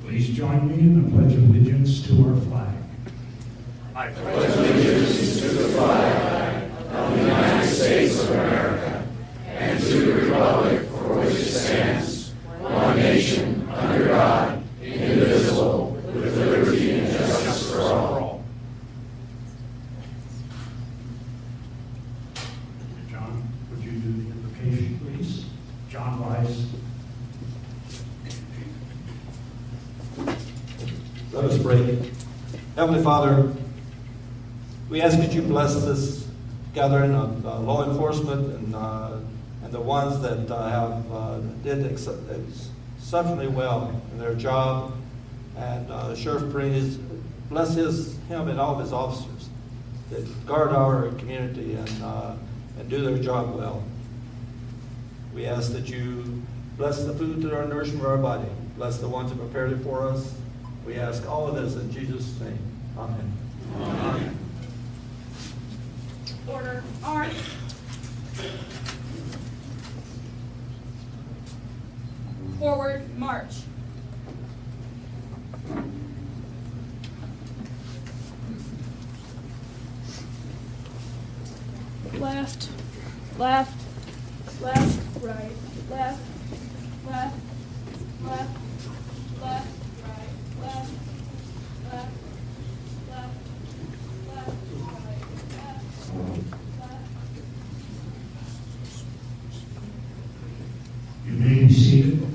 Please join me in the Pledge of Allegiance to our flag. I pledge allegiance to the flag of the United States of America and to the republic for which it stands, one nation, under God, indivisible, with liberty and justice for all. John, would you do the invocation, please? John Wise. Let us pray. Heavenly Father, we ask that you bless this gathering of law enforcement and the ones that did exceptionally well in their job. And Sheriff Perines, bless him and all of his officers that guard our community and do their job well. We ask that you bless the food that are nourishing for our body. Bless the ones who prepared it for us. We ask all of this in Jesus' name. Amen. Amen. Order, arms. Forward, march. Left, left, left, right, left, left, left, left, right, left, left, left, left, right, left, left. You may be seated.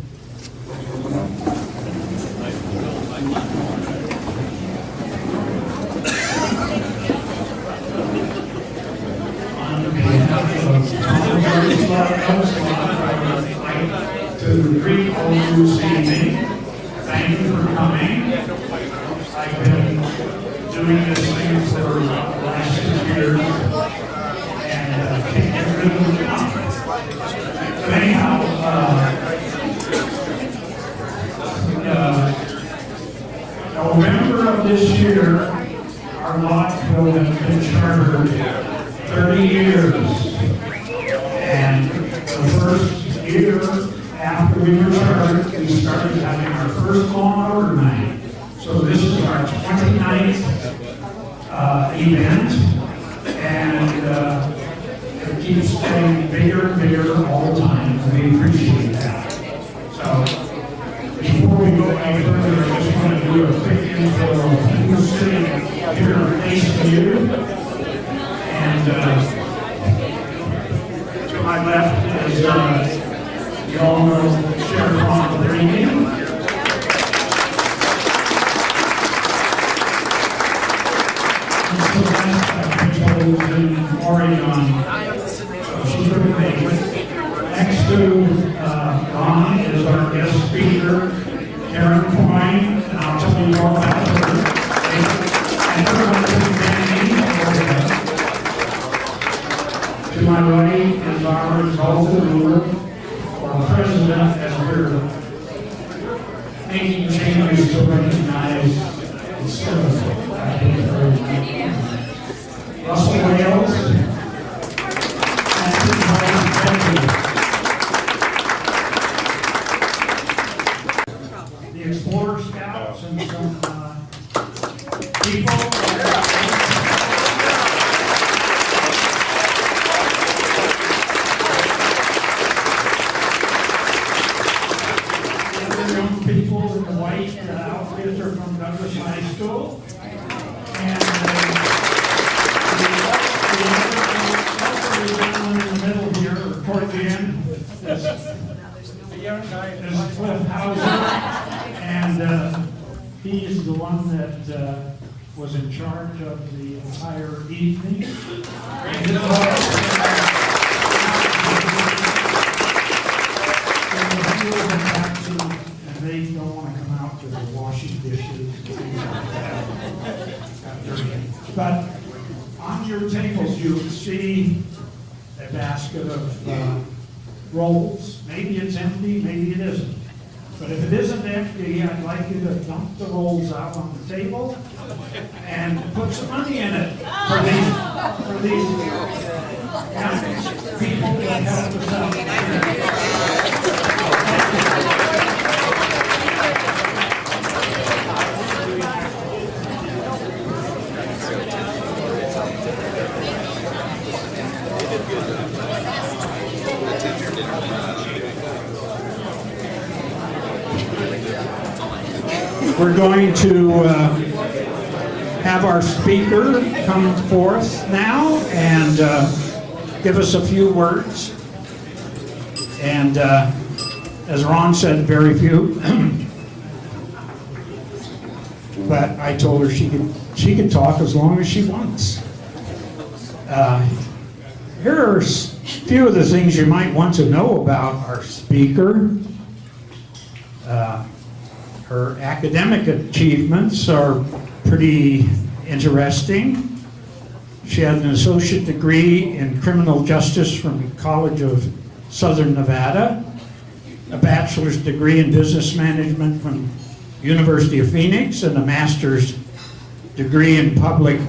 On behalf of the Elks Club, I would like to greet all of you this evening. Thank you for coming. I've been doing this thing for the last 6 years, and can't get rid of it now. But anyhow, November of this year, our lot will have been chartered 30 years. And the first year after we were chartered, we started having our first law and order night. So this is our 29th event, and it keeps getting bigger and bigger all the time, and we appreciate that. So, before we go any further, I just want to do a quick intro of who's sitting here facing you. And to my left is, you all know, Sheriff Ron Green. In Oregon, so she's very big. Next to Ron is our guest speaker, Karen Coyne, and I'll tell you more about her. And her husband, Danny. To my right is our exalted ruler, or president, as we're making changes to recognize Russell Wales. And the Explorer Scouts and some people. Young people in the white outfits are from Douglas High School. And the gentleman in the middle here, or toward the end, is Cliff Hauser. And he's the one that was in charge of the entire evening. And they don't want to come out to the washing dishes. But on your tables, you see a basket of rolls. Maybe it's empty, maybe it isn't. But if it isn't empty, I'd like you to dump the rolls out on the table and put some money in it for these people that help us out. We're going to have our speaker come forth now and give us a few words. And as Ron said, very few. But I told her she could talk as long as she wants. Here are a few of the things you might want to know about our speaker. Her academic achievements are pretty interesting. She had an associate degree in criminal justice from College of Southern Nevada, a bachelor's degree in business management from University of Phoenix, and a master's degree in public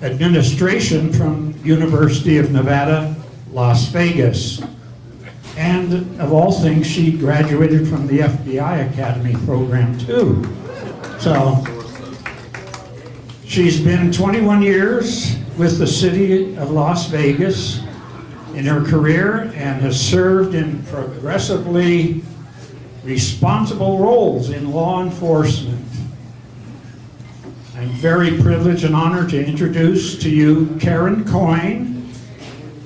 administration from University of Nevada, Las Vegas. And of all things, she graduated from the FBI Academy program too. So she's been 21 years with the city of Las Vegas in her career and has served in progressively responsible roles in law enforcement. I'm very privileged and honored to introduce to you Karen Coyne,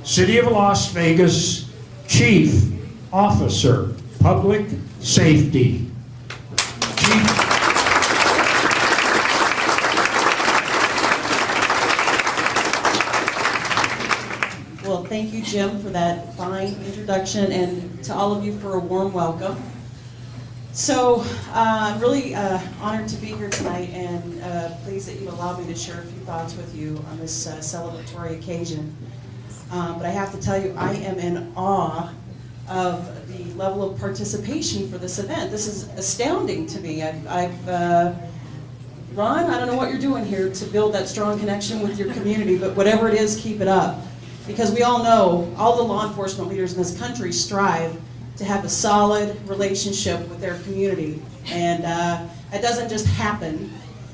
City of Las Vegas Chief Officer, Public Safety. Well, thank you, Jim, for that fine introduction, and to all of you for a warm welcome. So, I'm really honored to be here tonight, and pleased that you've allowed me to share a few thoughts with you on this celebratory occasion. But I have to tell you, I am in awe of the level of participation for this event. This is astounding to me. Ron, I don't know what you're doing here to build that strong connection with your community, but whatever it is, keep it up. Because we all know, all the law enforcement leaders in this country strive to have a solid relationship with their community. And it doesn't just happen.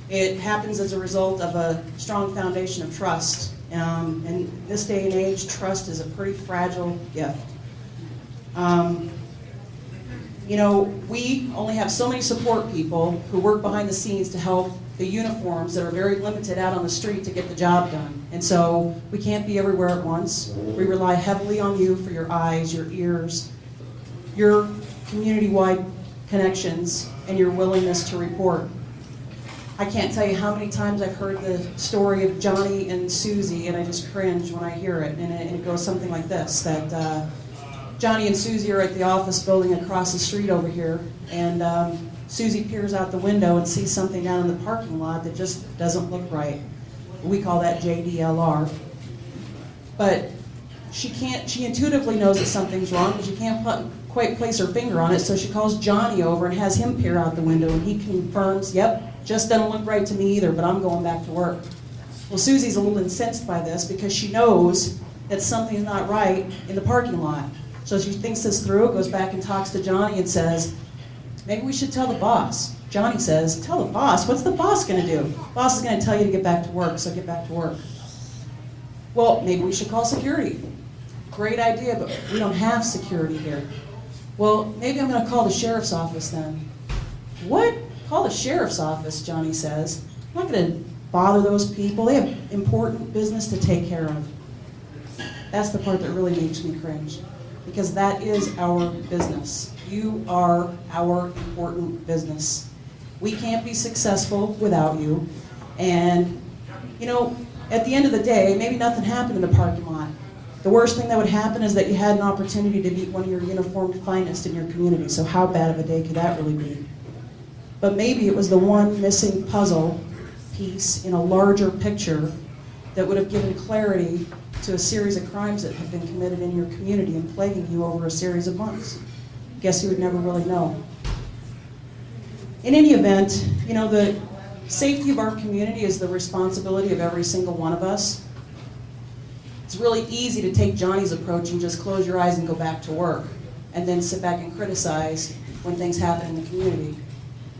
It happens as a result of a strong foundation of trust. In this day and age, trust is a pretty fragile gift. You know, we only have so many support people who work behind the scenes to help the uniforms that are very limited out on the street to get the job done. And so we can't be everywhere at once. We rely heavily on you for your eyes, your ears, your community-wide connections, and your willingness to report. I can't tell you how many times I've heard the story of Johnny and Susie, and I just cringe when I hear it. And it goes something like this, that Johnny and Susie are at the office building across the street over here, and Susie peers out the window and sees something down in the parking lot that just doesn't look right. We call that JDLR. But she intuitively knows that something's wrong, but she can't quite place her finger on it, so she calls Johnny over and has him peer out the window, and he confirms, yep, just doesn't look right to me either, but I'm going back to work. Well, Susie's a little incensed by this because she knows that something's not right in the parking lot. So she thinks this through, goes back and talks to Johnny and says, maybe we should tell the boss. Johnny says, tell the boss? What's the boss going to do? Boss is going to tell you to get back to work, so get back to work. Well, maybe we should call security. Great idea, but we don't have security here. Well, maybe I'm going to call the sheriff's office then. What? Call the sheriff's office, Johnny says. I'm not going to bother those people. They have important business to take care of. That's the part that really makes me cringe, because that is our business. You are our important business. We can't be successful without you. And, you know, at the end of the day, maybe nothing happened in the parking lot. The worst thing that would happen is that you had an opportunity to meet one of your uniformed finest in your community. So how bad of a day could that really be? But maybe it was the one missing puzzle piece in a larger picture that would have given clarity to a series of crimes that have been committed in your community and plaguing you over a series of months. Guess you would never really know. In any event, you know, the safety of our community is the responsibility of every single one of us. It's really easy to take Johnny's approach and just close your eyes and go back to work, and then sit back and criticize when things happen in the community.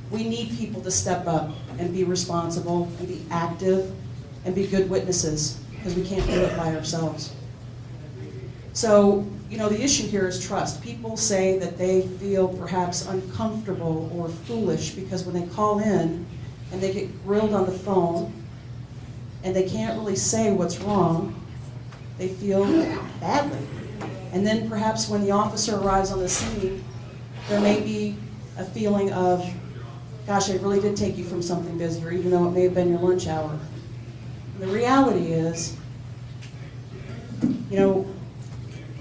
We need people to step up and be responsible and be active and be good witnesses, because we can't do it by ourselves. So, you know, the issue here is trust. People say that they feel perhaps uncomfortable or foolish because when they call in and they get grilled on the phone and they can't really say what's wrong, they feel badly. And then perhaps when the officer arrives on the scene, there may be a feeling of, gosh, I really did take you from something busier, even though it may have been your lunch hour. And the reality is, you know,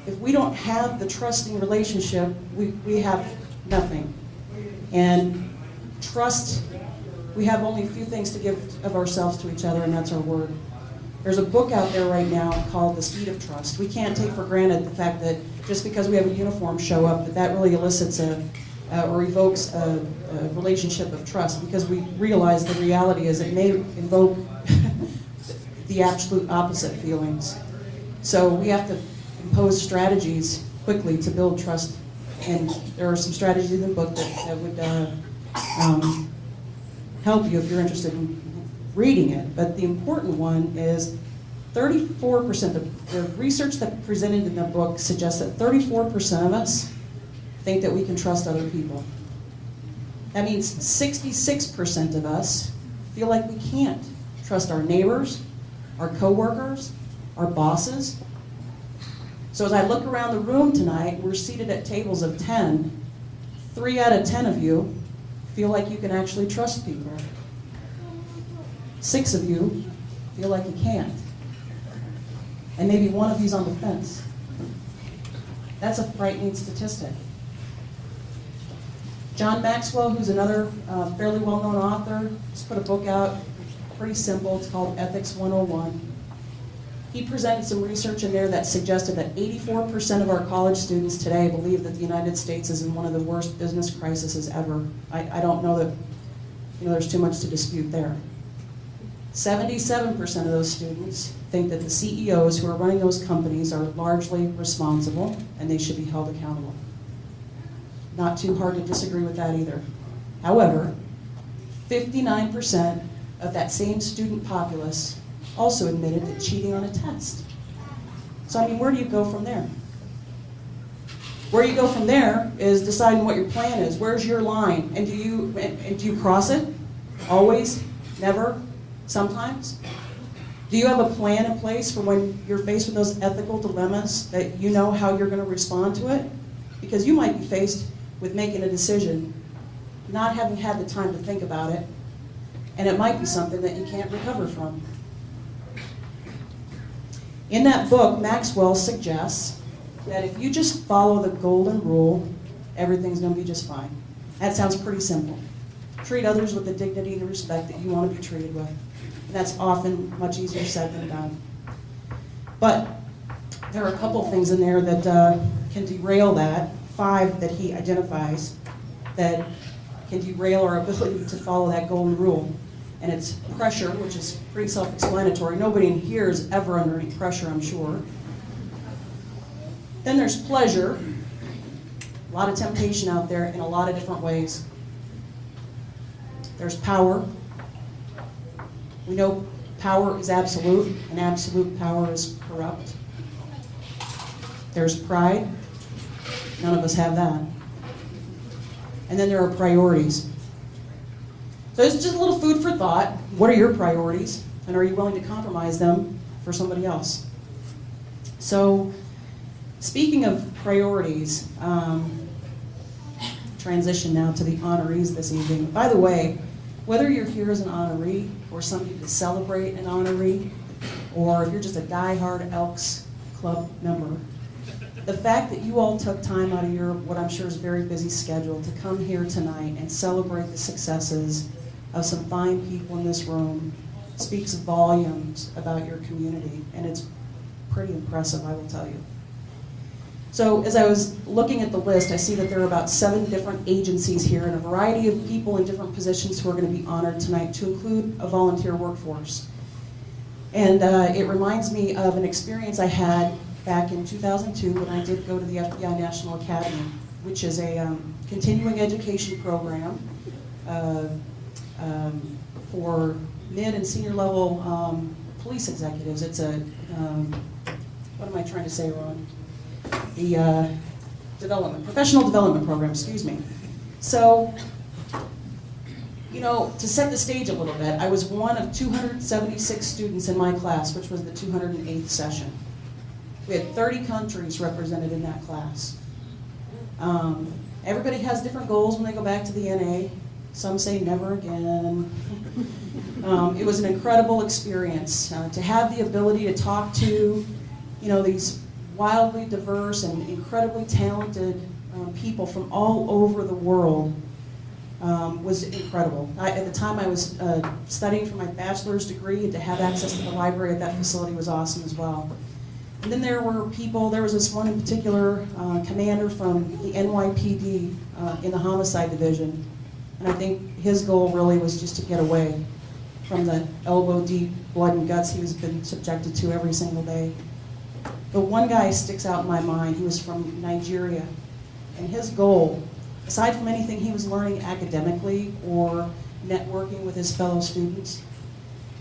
if we don't have the trusting relationship, we have nothing. And trust, we have only a few things to give of ourselves to each other, and that's our word. There's a book out there right now called The Speed of Trust. We can't take for granted the fact that just because we have a uniform show up, that really elicits or evokes a relationship of trust, because we realize the reality is it may invoke the absolute opposite feelings. So we have to impose strategies quickly to build trust, and there are some strategies in the book that would help you if you're interested in reading it. But the important one is 34%, the research that presented in the book suggests that 34% of us think that we can trust other people. That means 66% of us feel like we can't trust our neighbors, our coworkers, our bosses. So as I look around the room tonight, we're seated at tables of 10. 3 out of 10 of you feel like you can actually trust people. 6 of you feel like you can't. And maybe one of you's on the fence. That's a frightening statistic. John Maxwell, who's another fairly well-known author, just put a book out, pretty simple. It's called Ethics 101. He presented some research in there that suggested that 84% of our college students today believe that the United States is in one of the worst business crises ever. I don't know that, you know, there's too much to dispute there. 77% of those students think that the CEOs who are running those companies are largely responsible and they should be held accountable. Not too hard to disagree with that either. However, 59% of that same student populace also admitted that cheating on a test. So I mean, where do you go from there? Where you go from there is deciding what your plan is. Where's your line? And do you cross it? Always? Never? Sometimes? Do you have a plan in place for when you're faced with those ethical dilemmas, that you know how you're going to respond to it? Because you might be faced with making a decision, not having had the time to think about it, and it might be something that you can't recover from. In that book, Maxwell suggests that if you just follow the golden rule, everything's going to be just fine. That sounds pretty simple. Treat others with the dignity and respect that you want to be treated with. And that's often much easier said than done. But there are a couple things in there that can derail that. 5 that he identifies that can derail our ability to follow that golden rule. And it's pressure, which is pretty self-explanatory. Nobody in here is ever under any pressure, I'm sure. Then there's pleasure. A lot of temptation out there in a lot of different ways. There's power. We know power is absolute, and absolute power is corrupt. There's pride. None of us have that. And then there are priorities. So it's just a little food for thought. What are your priorities? And are you willing to compromise them for somebody else? So, speaking of priorities, transition now to the honorees this evening. By the way, whether you're here as an honoree or somebody to celebrate an honoree, or if you're just a die-hard Elks Club member, the fact that you all took time out of your, what I'm sure is a very busy schedule, to come here tonight and celebrate the successes of some fine people in this room speaks volumes about your community, and it's pretty impressive, I will tell you. So as I was looking at the list, I see that there are about 7 different agencies here and a variety of people in different positions who are going to be honored tonight, to include a volunteer workforce. And it reminds me of an experience I had back in 2002 when I did go to the FBI National Academy, which is a continuing education program for mid and senior level police executives. It's a, what am I trying to say, Ron? The professional development program, excuse me. So, you know, to set the stage a little bit, I was one of 276 students in my class, which was the 208th session. We had 30 countries represented in that class. Everybody has different goals when they go back to the NA. Some say never again. It was an incredible experience to have the ability to talk to, you know, these wildly diverse and incredibly talented people from all over the world. Was incredible. At the time I was studying for my bachelor's degree, and to have access to the library at that facility was awesome as well. And then there were people, there was this one in particular, commander from the NYPD in the homicide division. And I think his goal really was just to get away from the elbow-deep blood and guts he was been subjected to every single day. But one guy sticks out in my mind. He was from Nigeria. And his goal, aside from anything he was learning academically or networking with his fellow students,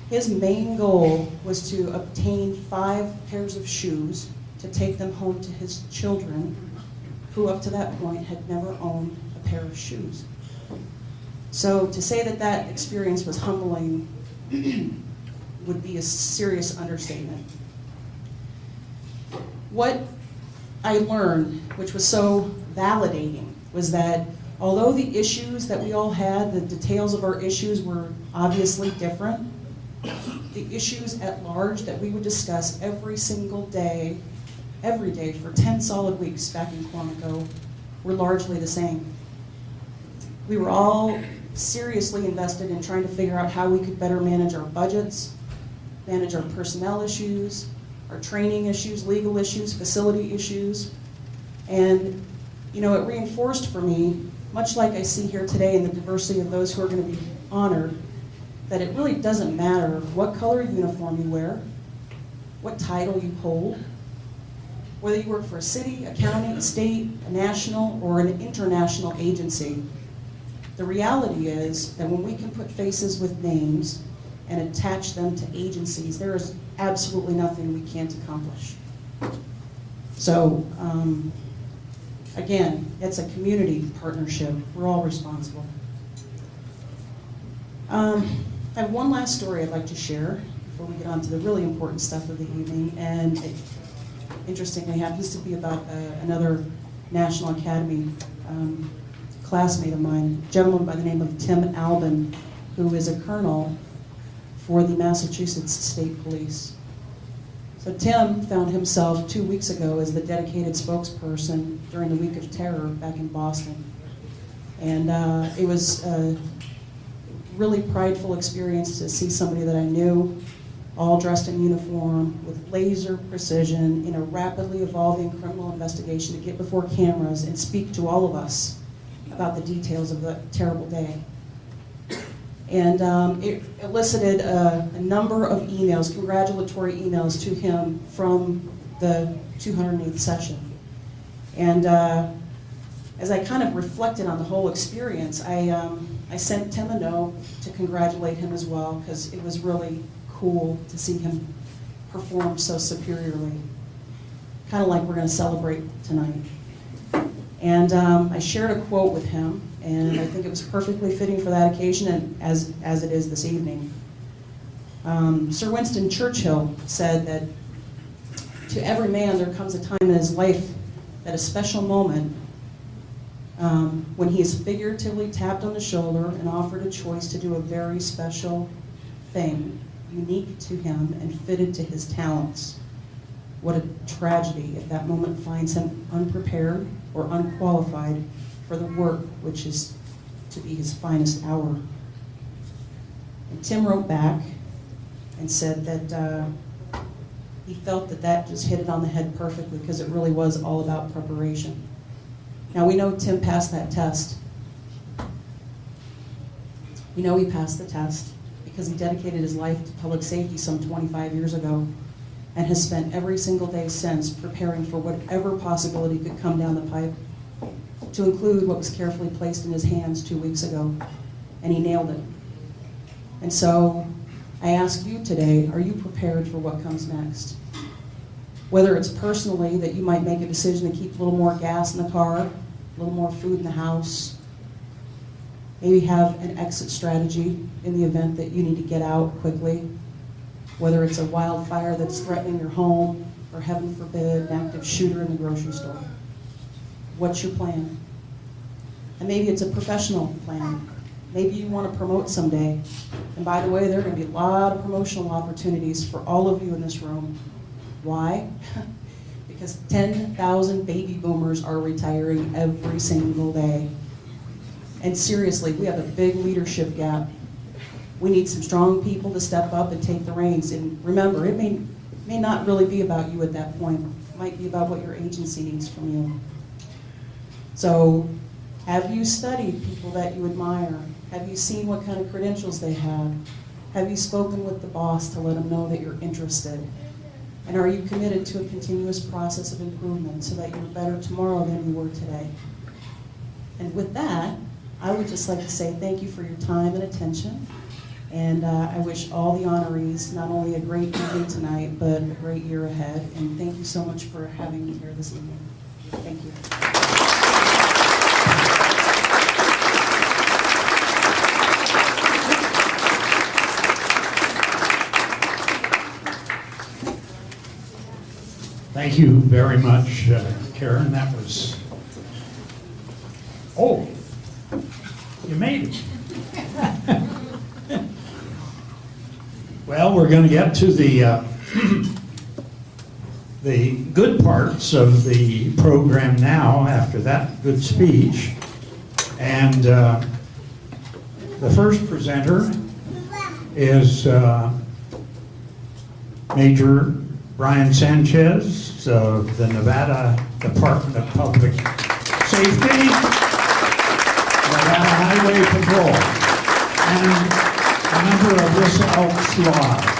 his main goal was to obtain 5 pairs of shoes to take them home to his children, who up to that point had never owned a pair of shoes. So to say that that experience was humbling would be a serious understatement. What I learned, which was so validating, was that although the issues that we all had, the details of our issues were obviously different, the issues at large that we would discuss every single day, every day for 10 solid weeks back in Quantico were largely the same. We were all seriously invested in trying to figure out how we could better manage our budgets, manage our personnel issues, our training issues, legal issues, facility issues. And, you know, it reinforced for me, much like I see here today in the diversity of those who are going to be honored, that it really doesn't matter what color uniform you wear, what title you hold, whether you work for a city, a county, a state, a national, or an international agency. The reality is that when we can put faces with names and attach them to agencies, there is absolutely nothing we can't accomplish. So, again, it's a community partnership. We're all responsible. I have one last story I'd like to share before we get on to the really important stuff of the evening, and it interestingly happens to be about another National Academy classmate of mine, a gentleman by the name of Tim Albin, who is a colonel for the Massachusetts State Police. So Tim found himself 2 weeks ago as the dedicated spokesperson during the Week of Terror back in Boston. And it was a really prideful experience to see somebody that I knew all dressed in uniform with laser precision in a rapidly evolving criminal investigation to get before cameras and speak to all of us about the details of the terrible day. And it elicited a number of emails, congratulatory emails to him from the 208th session. And as I kind of reflected on the whole experience, I sent Tim a note to congratulate him as well, because it was really cool to see him perform so superiorly. Kind of like we're going to celebrate tonight. And I shared a quote with him, and I think it was perfectly fitting for that occasion, and as it is this evening. Sir Winston Churchill said that to every man there comes a time in his life, at a special moment, when he is figuratively tapped on the shoulder and offered a choice to do a very special thing, unique to him and fitted to his talents. What a tragedy if that moment finds him unprepared or unqualified for the work which is to be his finest hour. And Tim wrote back and said that he felt that just hit it on the head perfectly, because it really was all about preparation. Now, we know Tim passed that test. We know he passed the test because he dedicated his life to public safety some 25 years ago and has spent every single day since preparing for whatever possibility could come down the pipe, to include what was carefully placed in his hands 2 weeks ago, and he nailed it. And so I ask you today, are you prepared for what comes next? Whether it's personally that you might make a decision to keep a little more gas in the car, a little more food in the house, maybe have an exit strategy in the event that you need to get out quickly, whether it's a wildfire that's threatening your home, or heaven forbid, an active shooter in the grocery store. What's your plan? And maybe it's a professional plan. Maybe you want to promote someday. And by the way, there are going to be a lot of promotional opportunities for all of you in this room. Why? Because 10,000 baby boomers are retiring every single day. And seriously, we have a big leadership gap. We need some strong people to step up and take the reins. And remember, it may not really be about you at that point. It might be about what your agency needs from you. So, have you studied people that you admire? Have you seen what kind of credentials they have? Have you spoken with the boss to let them know that you're interested? And are you committed to a continuous process of improvement so that you're better tomorrow than you were today? And with that, I would just like to say thank you for your time and attention. And I wish all the honorees not only a great evening tonight, but a great year ahead. And thank you so much for having me here this evening. Thank you. Thank you very much, Karen. That was, oh, you made it. Well, we're going to get to the good parts of the program now after that good speech. And the first presenter is Major Brian Sanchez of the Nevada Department of Public Safety, Nevada Highway Patrol, and a member of this Elks Lodge.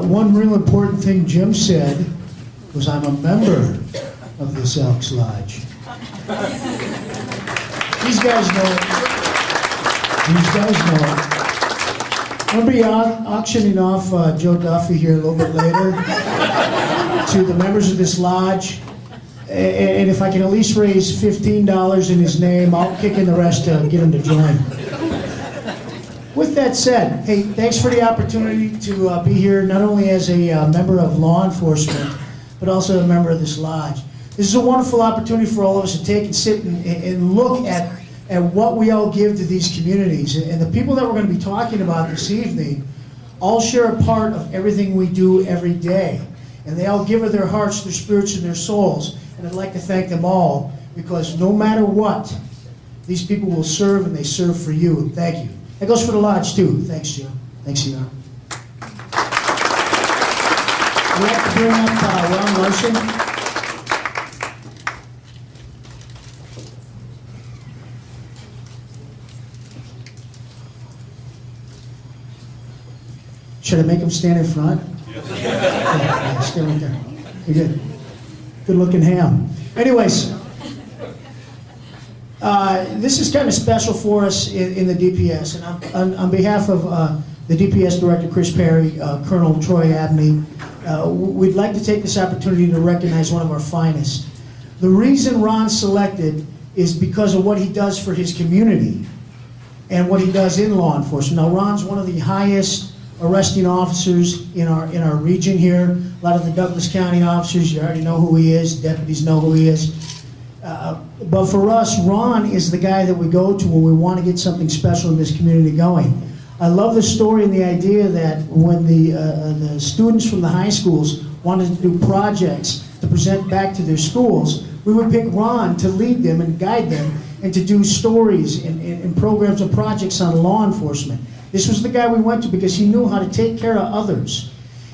One real important thing Jim said was I'm a member of this Elks Lodge. These guys know it. These guys know it. I'm going to be auctioning off Joe Duffy here a little bit later to the members of this lodge. And if I can at least raise $15 in his name, I'll kick in the rest to get him to join. With that said, hey, thanks for the opportunity to be here, not only as a member of law enforcement, but also a member of this lodge. This is a wonderful opportunity for all of us to take and sit and look at what we all give to these communities. And the people that we're going to be talking about this evening all share a part of everything we do every day. And they all give of their hearts, their spirits, and their souls. And I'd like to thank them all, because no matter what, these people will serve, and they serve for you. And thank you. That goes for the lodge, too. Thanks, Joe. Thanks, Jan. I'd like to bring up Ron Larson. Should I make him stand in front? Yeah, stand right there. You're good. Good looking ham. Anyways, this is kind of special for us in the DPS. And on behalf of the DPS Director, Chris Perry, Colonel Troy Abney, we'd like to take this opportunity to recognize one of our finest. The reason Ron's selected is because of what he does for his community and what he does in law enforcement. Now, Ron's one of the highest arresting officers in our region here. A lot of the Douglas County officers, you already know who he is. Deputies know who he is. But for us, Ron is the guy that we go to when we want to get something special in this community going. I love the story and the idea that when the students from the high schools wanted to do projects to present back to their schools, we would pick Ron to lead them and guide them and to do stories and programs and projects on law enforcement. This was the guy we went to because he knew how to take care of others.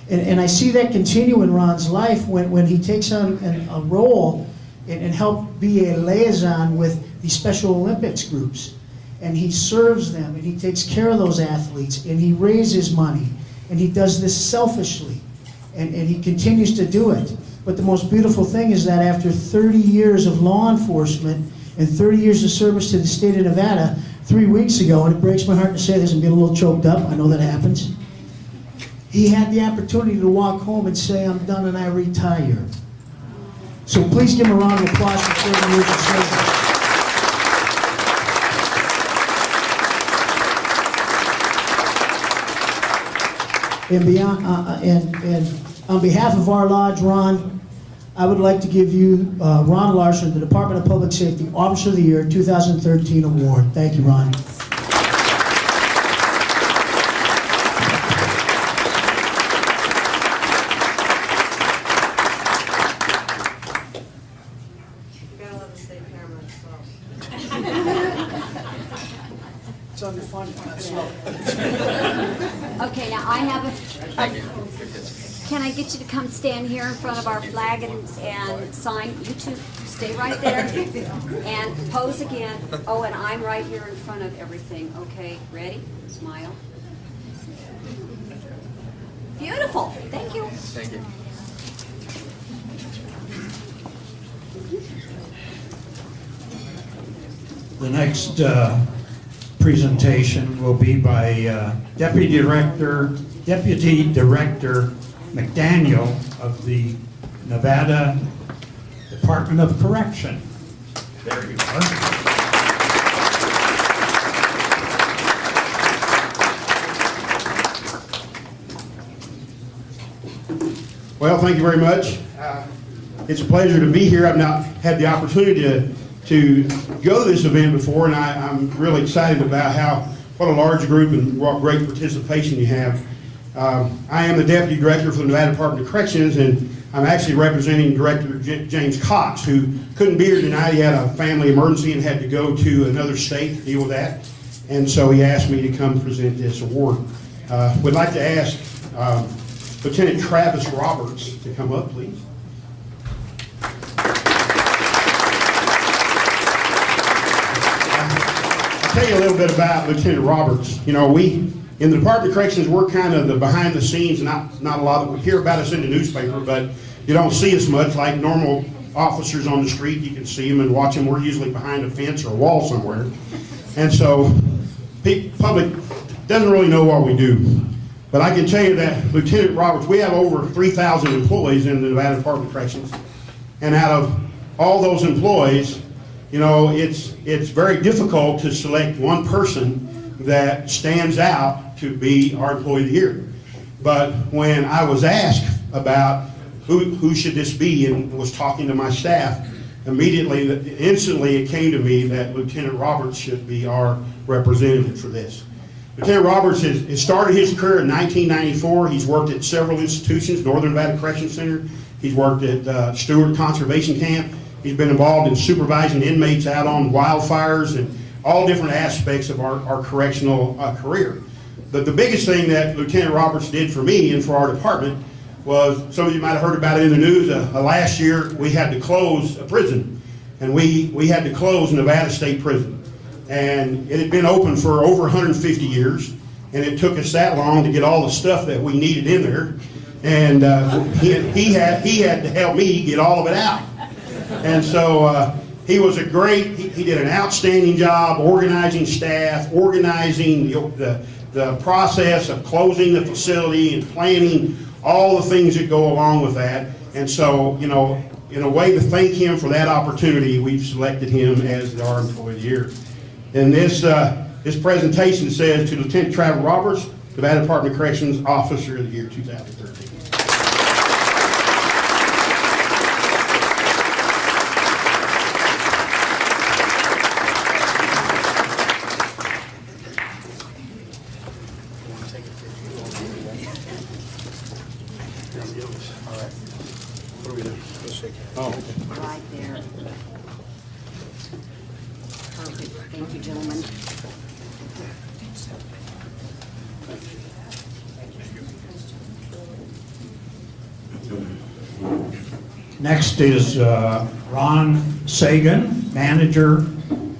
And I see that continue in Ron's life when he takes on a role and help be a liaison with the Special Olympics groups. And he serves them, and he takes care of those athletes, and he raises money, and he does this selfishly, and he continues to do it. But the most beautiful thing is that after 30 years of law enforcement and 30 years of service to the state of Nevada, 3 weeks ago, and it breaks my heart to say this and get a little choked up, I know that happens, he had the opportunity to walk home and say, I'm done and I retire. So please give him a round of applause for 30 years of service. And on behalf of our lodge, Ron, I would like to give you Ron Larson, the Department of Public Safety Officer of the Year 2013 award. Thank you, Ron. It's on your phone. Okay, now I have can I get you to come stand here in front of our flag and sign? You two stay right there and pose again. Oh, and I'm right here in front of everything. Okay, ready? Smile. Beautiful. Thank you. Thank you. The next presentation will be by Deputy Director McDaniel of the Nevada Department of Correction. There you are. Well, thank you very much. It's a pleasure to be here. I've not had the opportunity to go to this event before, and I'm really excited about what a large group and what great participation you have. I am the Deputy Director for the Nevada Department of Corrections, and I'm actually representing Director James Cox, who couldn't be here tonight. He had a family emergency and had to go to another state to deal with that, and so he asked me to come present this award. We'd like to ask Lieutenant Travis Roberts to come up, please. I'll tell you a little bit about Lieutenant Roberts. You know, we in the Department of Corrections, we're kind of the behind the scenes, not a lot that we hear about us in the newspaper, but you don't see us much like normal officers on the street. You can see them and watch them. We're usually behind a fence or a wall somewhere. And so public doesn't really know what we do. But I can tell you that Lieutenant Roberts, we have over 3,000 employees in the Nevada Department of Corrections. And out of all those employees, you know, it's very difficult to select one person that stands out to be our Employee of the Year. But when I was asked about who should this be and was talking to my staff, instantly it came to me that Lieutenant Roberts should be our representative for this. Lieutenant Roberts has started his career in 1994. He's worked at several institutions, Northern Nevada Correction Center. He's worked at Stewart Conservation Camp. He's been involved in supervising inmates out on wildfires and all different aspects of our correctional career. But the biggest thing that Lieutenant Roberts did for me and for our department was, some of you might have heard about it in the news, last year we had to close a prison. And we had to close Nevada State Prison. And it had been open for over 150 years. And it took us that long to get all the stuff that we needed in there. And he had to help me get all of it out. And so he was he did an outstanding job organizing staff, organizing the process of closing the facility and planning all the things that go along with that. And so, you know, in a way to thank him for that opportunity, we've selected him as our Employee of the Year. And this presentation says, to Lieutenant Travis Roberts, Nevada Department of Corrections Officer of the Year 2013. Right there. Perfect. Thank you, gentlemen. Next is Ron Sagan, Manager,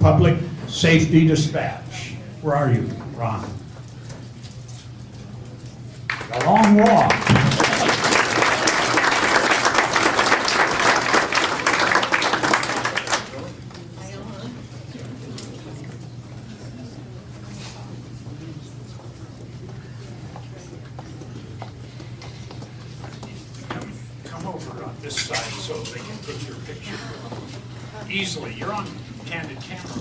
Public Safety Dispatch. Where are you, Ron? A long walk. Come over on this side so they can take your picture easily. You're on candid camera.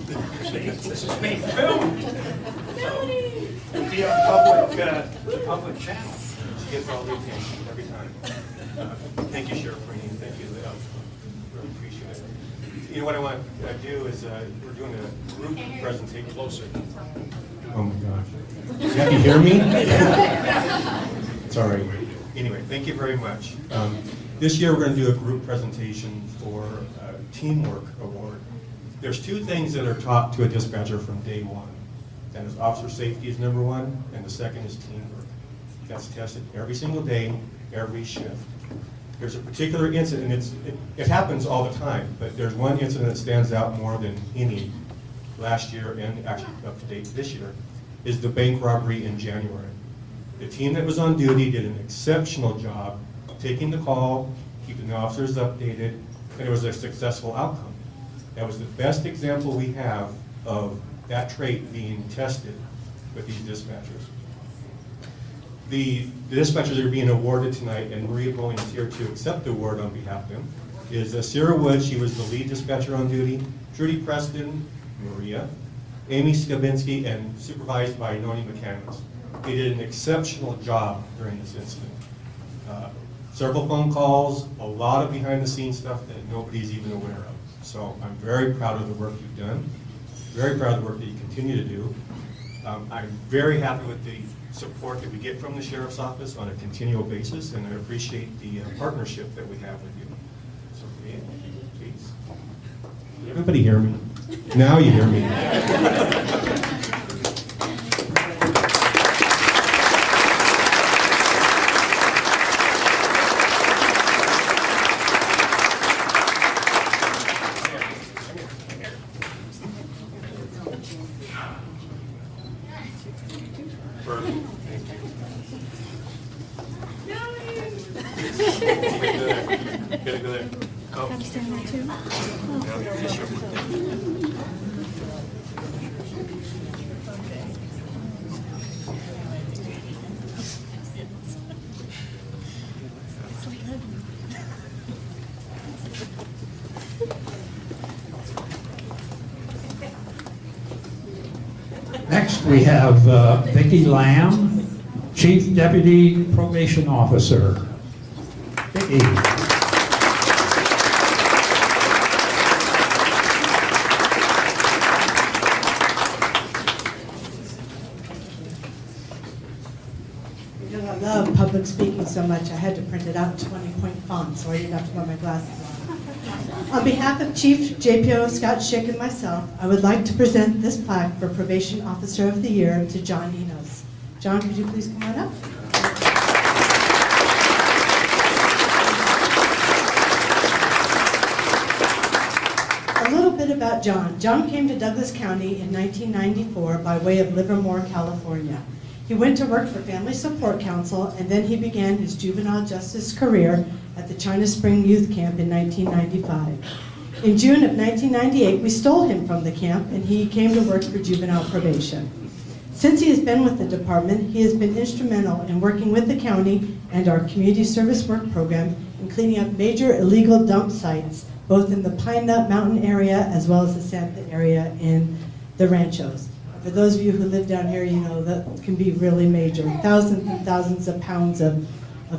See, this is being filmed. It'll be on public channel. She gets all the attention every time. Thank you, Sheriff Rainey, and thank you, the Elks. Really appreciate it. You know what I want to do is, we're doing a group presentation. Closer. Oh my gosh. Can you hear me? Sorry. Anyway, thank you very much. This year we're going to do a group presentation for a Teamwork Award. There's two things that are taught to a dispatcher from day one. That is, officer safety is number one, and the second is teamwork. That's tested every single day, every shift. There's a particular incident, and it happens all the time, but there's one incident that stands out more than any last year and actually up to date this year, is the bank robbery in January. The team that was on duty did an exceptional job taking the call, keeping the officers updated, and it was a successful outcome. That was the best example we have of that trait being tested with these dispatchers. The dispatchers that are being awarded tonight, and Maria Bowling is here to accept the award on behalf of them, is Sarah Wood. She was the lead dispatcher on duty, Trudy Preston, Maria, Amy Skabinski, and supervised by Noni McCandless. They did an exceptional job during this incident. Several phone calls, a lot of behind-the-scenes stuff that nobody's even aware of. So I'm very proud of the work you've done, very proud of the work that you continue to do. I'm very happy with the support that we get from the Sheriff's Office on a continual basis, and I appreciate the partnership that we have with you. So, yeah, please. Did everybody hear me? Now you hear me. Next, we have Vicki Lamb, Chief Deputy Probation Officer. Vicki. Because I love public speaking so much, I had to print it out in 20-point font, so I didn't have to wear my glasses on. On behalf of Chief JPO Scott Schick and myself, I would like to present this plaque for Probation Officer of the Year to John Enos. John, could you please come on up? A little bit about John. John came to Douglas County in 1994 by way of Livermore, California. He went to work for Family Support Council, and then he began his juvenile justice career at the China Spring Youth Camp in 1995. In June of 1998, we stole him from the camp, and he came to work for juvenile probation. Since he has been with the department, he has been instrumental in working with the county and our community service work program in cleaning up major illegal dump sites, both in the Pine Nut Mountain area as well as the Santa area in the ranchos. For those of you who live down here, you know that can be really major. Thousands and thousands of pounds of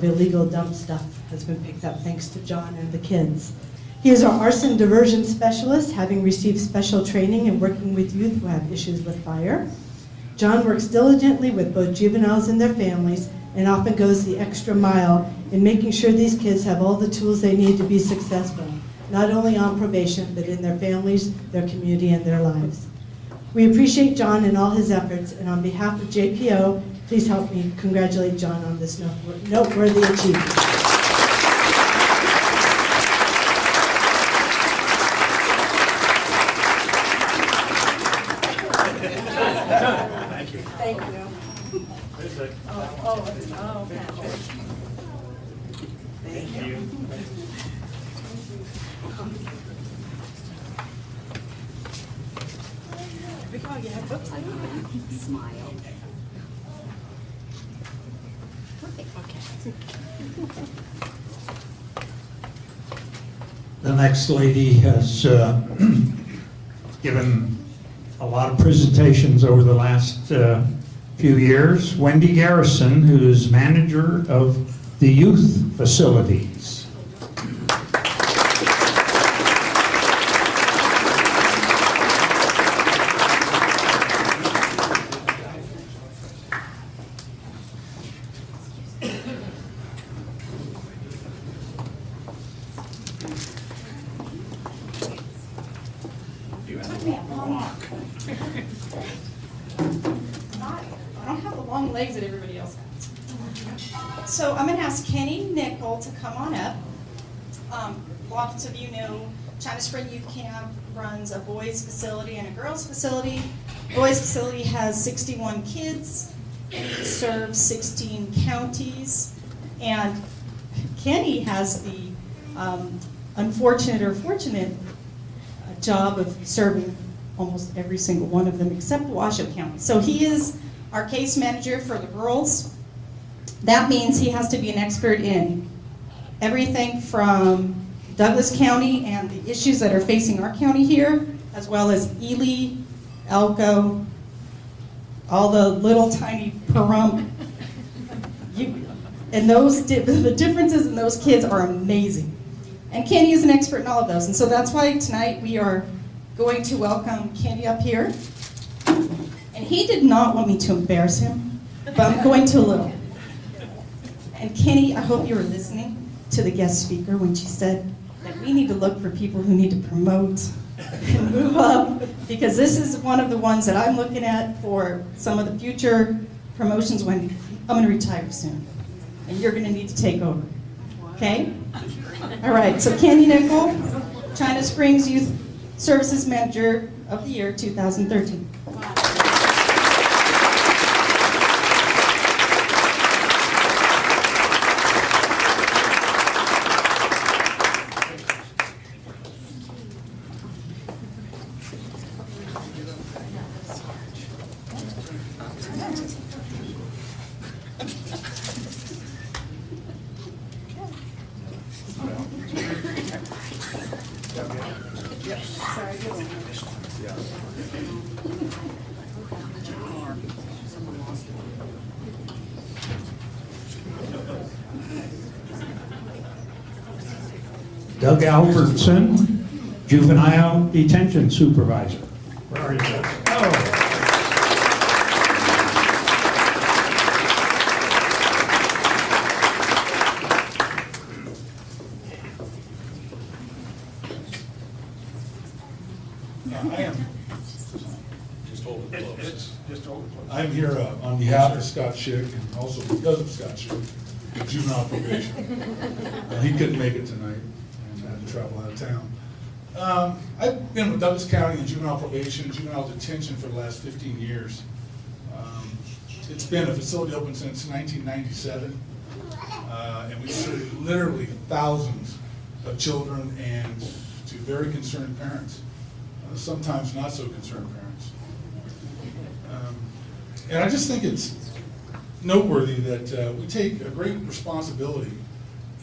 illegal dump stuff has been picked up thanks to John and the kids. He is our arson diversion specialist, having received special training in working with youth who have issues with fire. John works diligently with both juveniles and their families and often goes the extra mile in making sure these kids have all the tools they need to be successful, not only on probation, but in their families, their community, and their lives. We appreciate John and all his efforts, and on behalf of JPO, please help me congratulate John on this noteworthy achievement. Thank you. Thank you. Smile. Okay. The next lady has given a lot of presentations over the last few years. Wendy Garrison, who is manager of the youth facilities. I don't have the long legs that everybody else has. So I'm going to ask Kenny Nickel to come on up. Lots of you know China Spring Youth Camp runs a boys facility and a girls facility. Boys facility has 61 kids, serves 16 counties, and Kenny has the unfortunate or fortunate job of serving almost every single one of them except Washoe County. So he is our case manager for the girls. That means he has to be an expert in everything from Douglas County and the issues that are facing our county here, as well as Ely, Elko, all the little tiny Pahrump. And the differences in those kids are amazing. And Kenny is an expert in all of those. And so that's why tonight we are going to welcome Kenny up here. And he did not want me to embarrass him, but I'm going to a little. And Kenny, I hope you were listening to the guest speaker when she said that we need to look for people who need to promote and move up, because this is one of the ones that I'm looking at for some of the future promotions when I'm going to retire soon. And you're going to need to take over. Okay? All right, so Kenny Nickel, China Springs Youth Services Manager of the Year 2013. Doug Albertson, Juvenile Detention Supervisor. Where are you, Doug? Oh. behalf of Scott Schick and also because of Scott Schick, juvenile probation. He couldn't make it tonight and had to travel out of town. I've been with Douglas County in juvenile probation and juvenile detention for the last 15 years. It's been a facility open since 1997, and we've served literally thousands of children and to very concerned parents, sometimes not so concerned parents. And I just think it's noteworthy that we take a great responsibility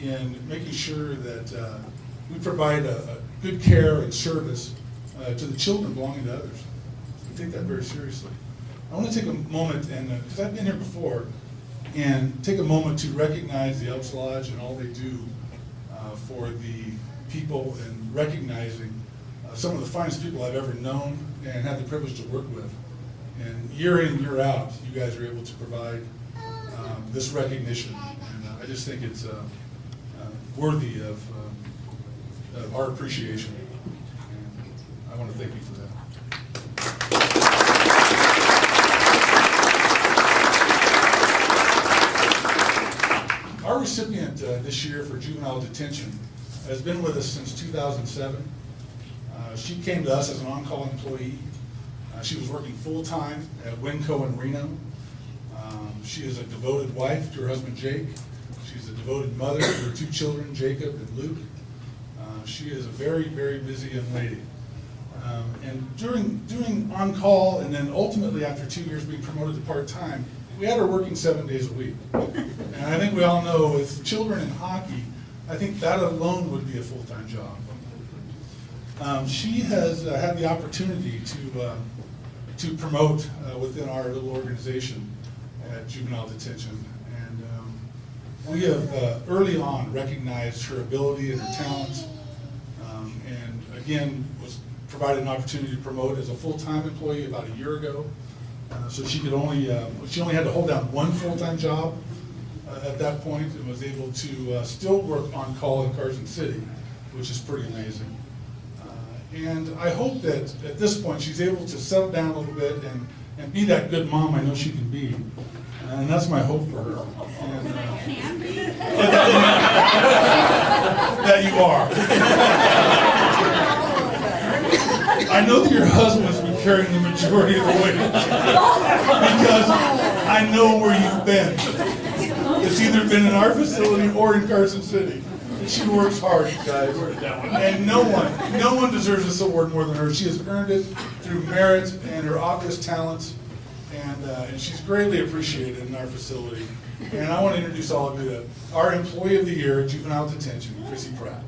in making sure that we provide a good care and service to the children belonging to others. We take that very seriously. I want to take a moment, and because I've been here before, and take a moment to recognize the Elks Lodge and all they do for the people, and recognizing some of the finest people I've ever known and had the privilege to work with. And year in, year out, you guys are able to provide this recognition, and I just think it's worthy of our appreciation. And I want to thank you for that. Our recipient this year for juvenile detention has been with us since 2007. She came to us as an on-call employee. She was working full-time at Winco in Reno. She is a devoted wife to her husband Jake. She's a devoted mother to her 2 children, Jacob and Luke. She is a very, very busy young lady. And doing on-call, and then ultimately after 2 years being promoted to part-time, we had her working 7 days a week. And I think we all know with children in hockey, I think that alone would be a full-time job. She has had the opportunity to promote within our little organization at juvenile detention. And we have early on recognized her ability and her talents, and again was provided an opportunity to promote as a full-time employee about a year ago. So she only had to hold down 1 full-time job at that point, and was able to still work on call in Carson City, which is pretty amazing. And I hope that at this point she's able to settle down a little bit and be that good mom I know she can be. And that's my hope for her. And, that you are. I know that your husband's been carrying the majority of the weight because I know where you've been. It's either been in our facility or in Carson City. She works hard, you guys. And no one deserves this award more than her. She has earned it through merit and her obvious talents, and she's greatly appreciated in our facility. And I want to introduce all of you to our Employee of the Year at Juvenile Detention, Chrissy Pratt.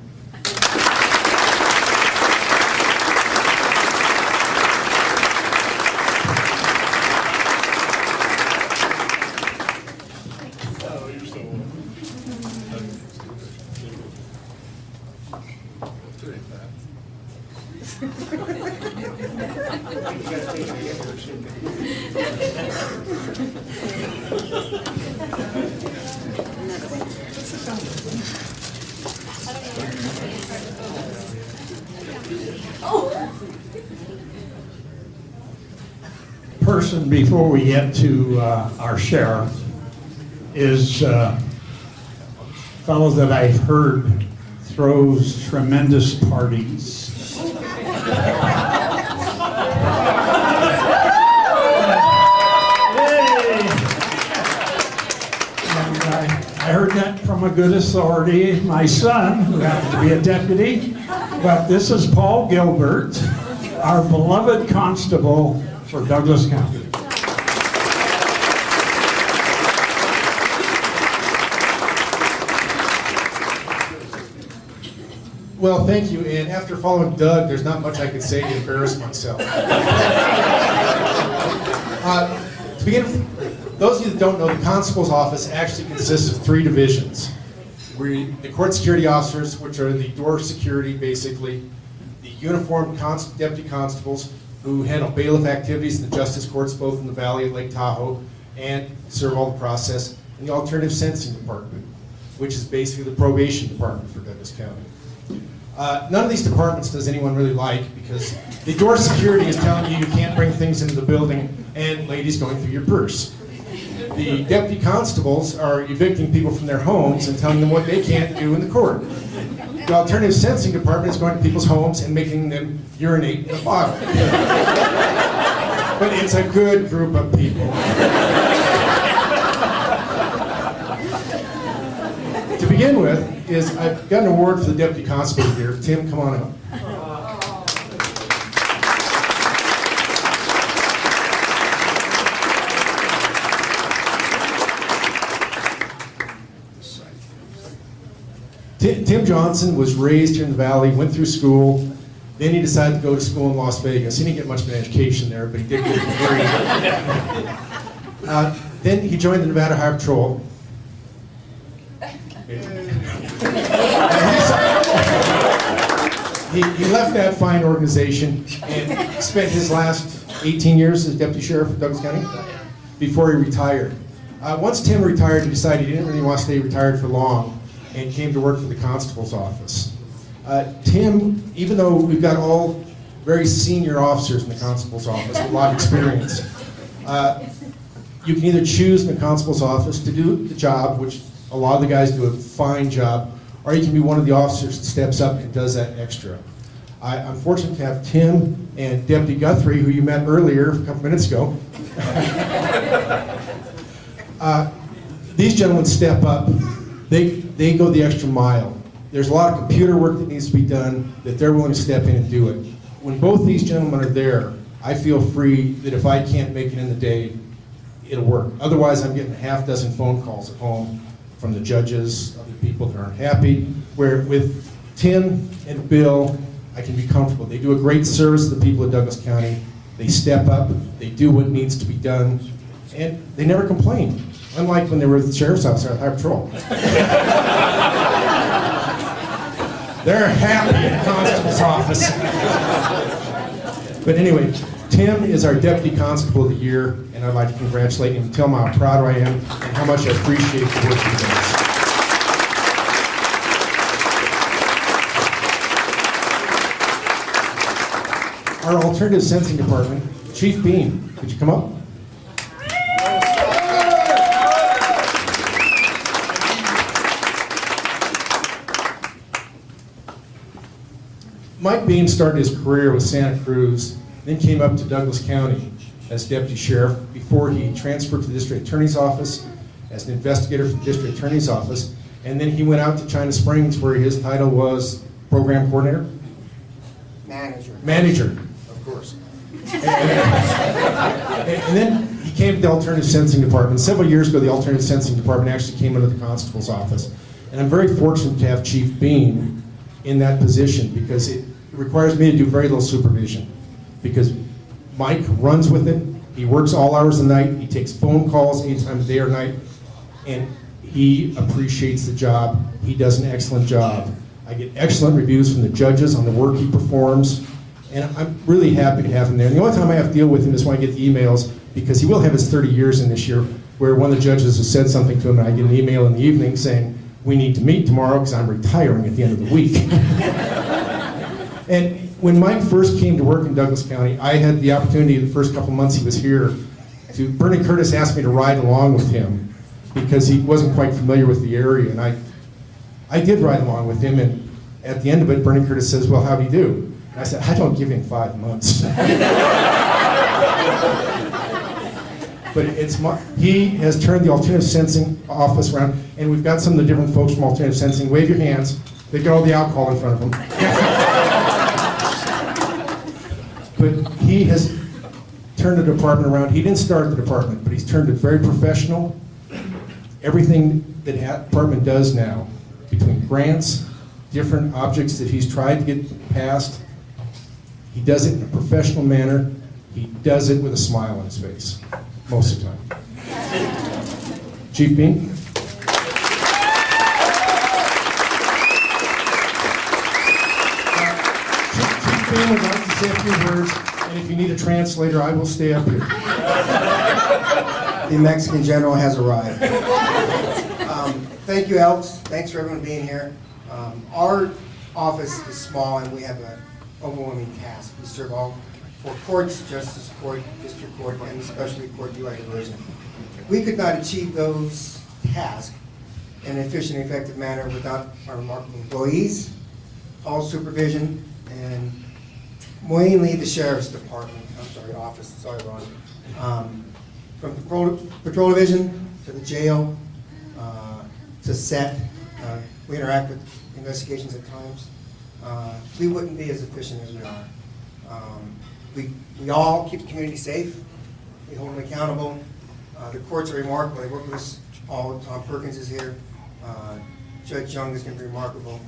Person before we get to our sheriff is a fellow that I've heard throws tremendous parties. I heard that from a good authority, my son, who happens to be a deputy. But this is Paul Gilbert, our beloved constable for Douglas County. Well, thank you. And after following Doug, there's not much I could say to embarrass myself. To begin with, those of you that don't know, the constable's office actually consists of 3 divisions. The court security officers, which are the door security, basically, the uniformed deputy constables, who handle bailiff activities in the justice courts, both in the Valley and Lake Tahoe, and serve all the process, and the alternative sentencing department, which is basically the probation department for Douglas County. None of these departments does anyone really like, because the door security is telling you you can't bring things into the building, and ladies going through your purse. The deputy constables are evicting people from their homes and telling them what they can't do in the court. The alternative sentencing department is going to people's homes and making them urinate in a bottle. But it's a good group of people. To begin with, I've got an award for the deputy constable here. Tim, come on up. Tim Johnson was raised here in the Valley, went through school, then he decided to go to school in Las Vegas. He didn't get much of an education there, but he did get a degree. Then he joined the Nevada Highway Patrol. He left that fine organization and spent his last 18 years as deputy sheriff of Douglas County before he retired. Once Tim retired, he decided he didn't really want to stay retired for long and came to work for the constable's office. Tim, even though we've got all very senior officers in the constable's office with a lot of experience, you can either choose in the constable's office to do the job, which a lot of the guys do a fine job, or you can be one of the officers that steps up and does that extra. I'm fortunate to have Tim and Deputy Guthrie, who you met earlier a couple minutes ago. These gentlemen step up. They go the extra mile. There's a lot of computer work that needs to be done that they're willing to step in and do it. When both these gentlemen are there, I feel free that if I can't make it in the day, it'll work. Otherwise, I'm getting a half dozen phone calls at home from the judges, other people that aren't happy, where with Tim and Bill, I can be comfortable. They do a great service to the people of Douglas County. They step up, they do what needs to be done, and they never complain. Unlike when they were at the sheriff's office or at Highway Patrol. They're happy in the constable's office. But anyway, Tim is our Deputy Constable of the Year, and I'd like to congratulate him and tell him how proud I am and how much I appreciate the work he does. Our alternative sensing department, Chief Bean, could you come up? Mike Beam started his career with Santa Cruz, then came up to Douglas County as deputy sheriff before he transferred to the district attorney's office as an investigator for the district attorney's office, and then he went out to China Springs where his title was program coordinator? Manager, of course. And then he came to the alternative sensing department. Several years ago, the alternative sensing department actually came into the constable's office. And I'm very fortunate to have Chief Bean in that position because it requires me to do very little supervision because Mike runs with it. He works all hours of the night. He takes phone calls anytime of day or night, and he appreciates the job. He does an excellent job. I get excellent reviews from the judges on the work he performs, and I'm really happy to have him there. And the only time I have to deal with him is when I get the emails because he will have his 30 years in this year where one of the judges has said something to him and I get an email in the evening saying, we need to meet tomorrow because I'm retiring at the end of the week. And when Mike first came to work in Douglas County, I had the opportunity the first couple months he was here Bernie Curtis asked me to ride along with him because he wasn't quite familiar with the area. And I did ride along with him, and at the end of it, Bernie Curtis says, well, how'd he do? And I said, I don't give him 5 months. But he has turned the alternative sensing office around, and we've got some of the different folks from alternative sensing. Wave your hands. They've got all the alcohol in front of them. But he has turned the department around. He didn't start the department, but he's turned it very professional. Everything that department does now, between grants, different objects that he's tried to get passed, he does it in a professional manner. He does it with a smile on his face, most of the time. Chief Bean? Chief Bean would like to say a few words, and if you need a translator, I will stay up here. The Mexican general has arrived. Thank you, Elks. Thanks for everyone being here. Our office is small, and we have an overwhelming task. We serve all 4 courts, justice court, district court, and the specialty court, UI division. We could not achieve those tasks in an efficient and effective manner without our remarkable employees, all supervision, and mainly the sheriff's department, office, sorry, Ron. From patrol division to the jail, to set, we interact with investigations at times. We wouldn't be as efficient as we are. We all keep the community safe. We hold them accountable. The courts are remarkable. They work with us all. Tom Perkins is here. Judge Young is going to be remarkable.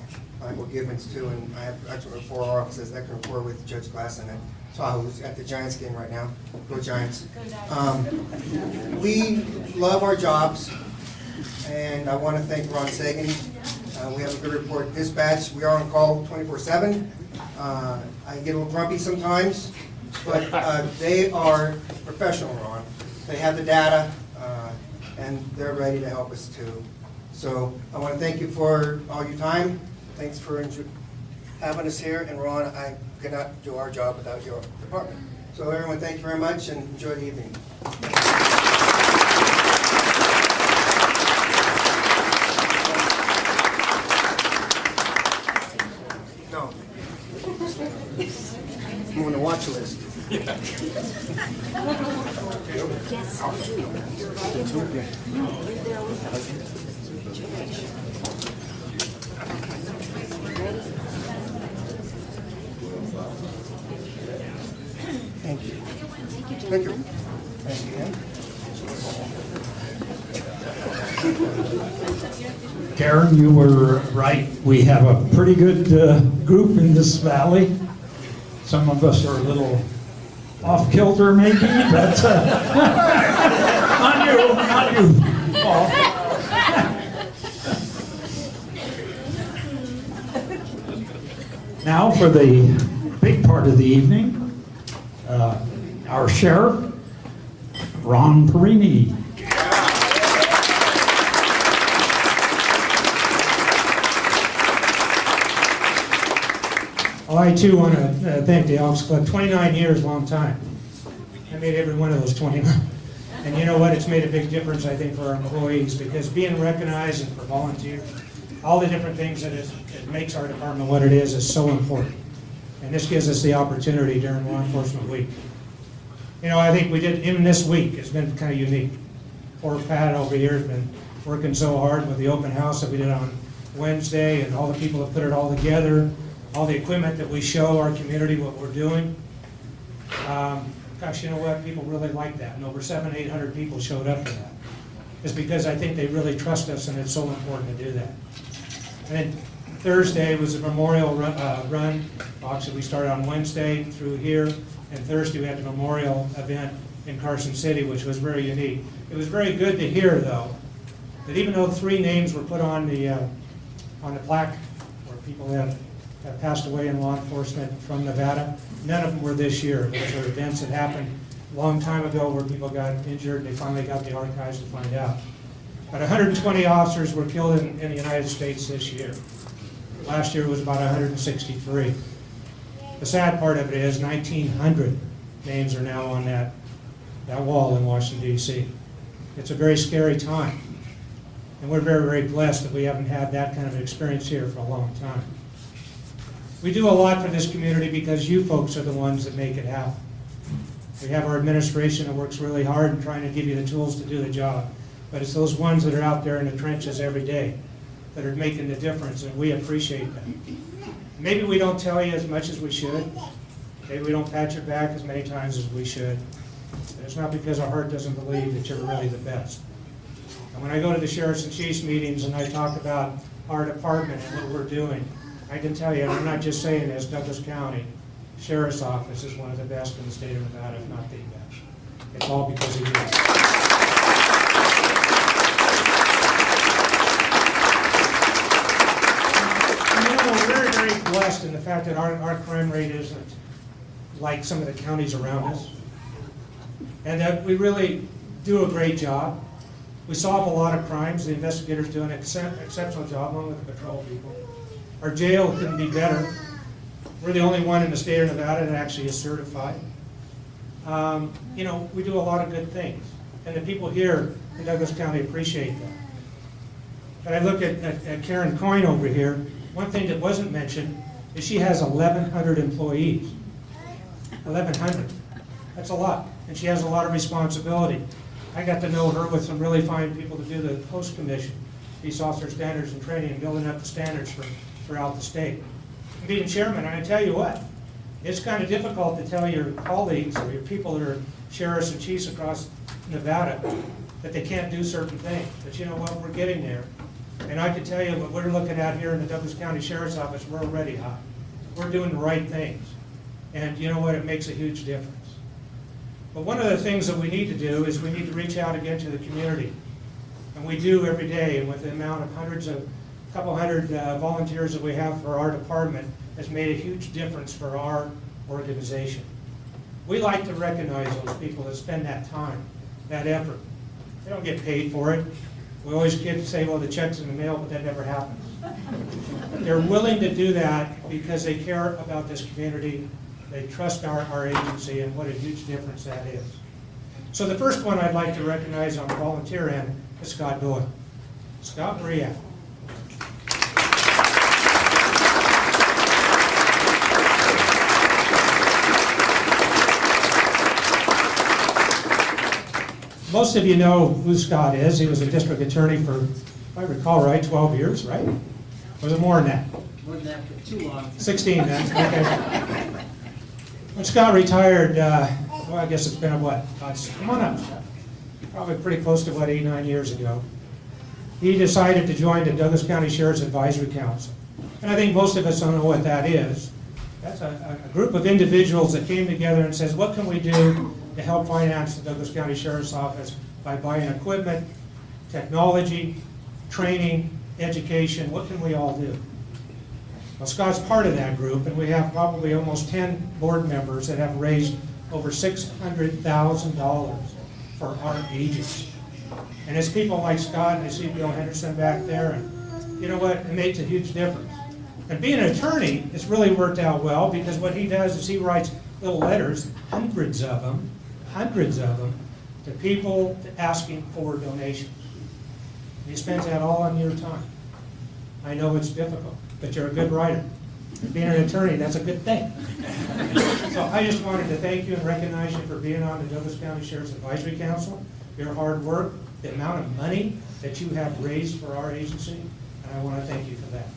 Michael Gibbons too, and I have excellent rapport. Our office has excellent rapport with Judge Glasson at Tahoe, who's at the Giants game right now. Go Giants. We love our jobs, and I want to thank Ron Sagan. We have a good report dispatch. We are on call 24/7. I get a little grumpy sometimes, but they are professional, Ron. They have the data, and they're ready to help us too. So I want to thank you for all your time. Thanks for having us here. And Ron, I cannot do our job without your department. So everyone, thank you very much and enjoy the evening. No. I'm on the watch list. Thank you. Thank you. Thank you. Karen, you were right. We have a pretty good group in this valley. Some of us are a little off kilter maybe, but not you, Paul. Now for the big part of the evening, our sheriff, Ron Perini. Well, I too want to thank the Elks Club. 29 years, long time. I made every one of those 29. And you know what? It's made a big difference, I think, for our employees, because being recognized and for volunteers, all the different things that it makes our department what it is so important. And this gives us the opportunity during Law Enforcement Week. You know, I think we did, even this week, it's been kind of unique. Poor Pat over here has been working so hard with the open house that we did on Wednesday, and all the people that put it all together, all the equipment that we show our community what we're doing. Gosh, you know what? People really like that, and over 700-800 people showed up for that. It's because I think they really trust us, and it's so important to do that. And then Thursday was a memorial run. Actually, we started on Wednesday through here, and Thursday we had the memorial event in Carson City, which was very unique. It was very good to hear, though, that even though 3 names were put on the plaque where people have passed away in law enforcement from Nevada, none of them were this year. Those are events that happened a long time ago where people got injured, and they finally got the archives to find out. But 120 officers were killed in the United States this year. Last year was about 163. The sad part of it is 1,900 names are now on that wall in Washington, D.C. It's a very scary time. And we're very, very blessed that we haven't had that kind of experience here for a long time. We do a lot for this community because you folks are the ones that make it happen. We have our administration that works really hard in trying to give you the tools to do the job. But it's those ones that are out there in the trenches every day that are making the difference, and we appreciate that. Maybe we don't tell you as much as we should. Maybe we don't pat your back as many times as we should. But it's not because our heart doesn't believe that you're really the best. And when I go to the Sheriff's and Chiefs meetings and I talk about our department and what we're doing, I can tell you, and I'm not just saying this, Douglas County Sheriff's Office is one of the best in the state of Nevada, if not the best. It's all because of you. We're very, very blessed in the fact that our crime rate isn't like some of the counties around us, and that we really do a great job. We solve a lot of crimes. The investigators do an exceptional job, along with the patrol people. Our jail couldn't be better. We're the only one in the state of Nevada that actually is certified. You know, we do a lot of good things. And the people here in Douglas County appreciate that. But I look at Karen Coyne over here. One thing that wasn't mentioned is she has 1,100 employees. 1,100. That's a lot. And she has a lot of responsibility. I got to know her with some really fine people to do the Post Commission, Peace Officer Standards and Training, and building up the standards throughout the state. Being chairman, I tell you what, it's kind of difficult to tell your colleagues or your people that are sheriffs and chiefs across Nevada that they can't do certain things. But you know what, we're getting there. And I can tell you what we're looking at here in the Douglas County Sheriff's Office, we're already high. We're doing the right things. And you know what, it makes a huge difference. But one of the things that we need to do is we need to reach out again to the community. And we do every day, and with the amount of couple hundred volunteers that we have for our department has made a huge difference for our organization. We like to recognize those people that spend that time, that effort. They don't get paid for it. We always get to say, well, the check's in the mail, but that never happens. They're willing to do that because they care about this community. They trust our agency, and what a huge difference that is. So the first one I'd like to recognize on the volunteer end is Scott Doyle. Scott, where are you at? Most of you know who Scott is. He was a district attorney for, if I recall right, 12 years, right? Or was it more than that? More than that, for too long. 16 then, okay. When Scott retired, well, I guess it's been what? Come on up, Scott. Probably pretty close to, what, 8, 9 years ago. He decided to join the Douglas County Sheriff's Advisory Council. And I think most of us don't know what that is. That's a group of individuals that came together and says, what can we do to help finance the Douglas County Sheriff's Office by buying equipment, technology, training, education? What can we all do? Well, Scott's part of that group, and we have probably almost 10 board members that have raised over $600,000 for our agency. And it's people like Scott, and I see Bill Henderson back there, and you know what, it makes a huge difference. And being an attorney, it's really worked out well, because what he does is he writes little letters, hundreds of them, to people asking for donations. And he spends that all on your time. I know it's difficult, but you're a good writer. Being an attorney, that's a good thing. So I just wanted to thank you and recognize you for being on the Douglas County Sheriff's Advisory Council, your hard work, the amount of money that you have raised for our agency, and I want to thank you for that.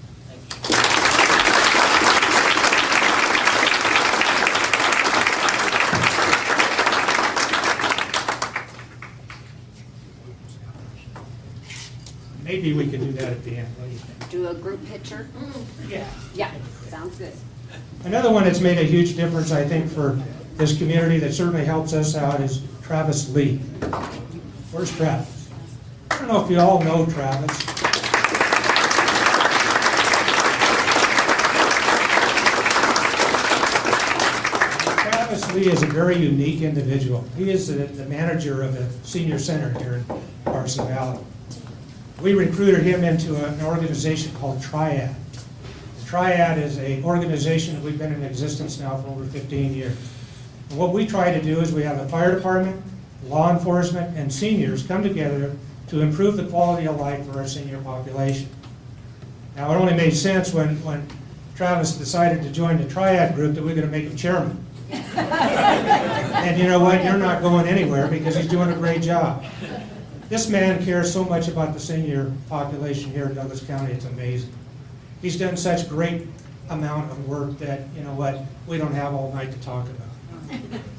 Maybe we could do that at the end. What do you think? Do a group picture? Yeah. Yeah, sounds good. Another one that's made a huge difference, I think, for this community that certainly helps us out is Travis Lee. Where's Travis? I don't know if you all know Travis. Travis Lee is a very unique individual. He is the manager of the senior center here in Carson Valley. We recruited him into an organization called Triad. Triad is an organization that we've been in existence now for over 15 years. And what we try to do is we have the fire department, law enforcement, and seniors come together to improve the quality of life for our senior population. Now, it only made sense when Travis decided to join the Triad group that we're going to make him chairman. And you know what? You're not going anywhere because he's doing a great job. This man cares so much about the senior population here in Douglas County, it's amazing. He's done such great amount of work that, you know what, we don't have all night to talk about.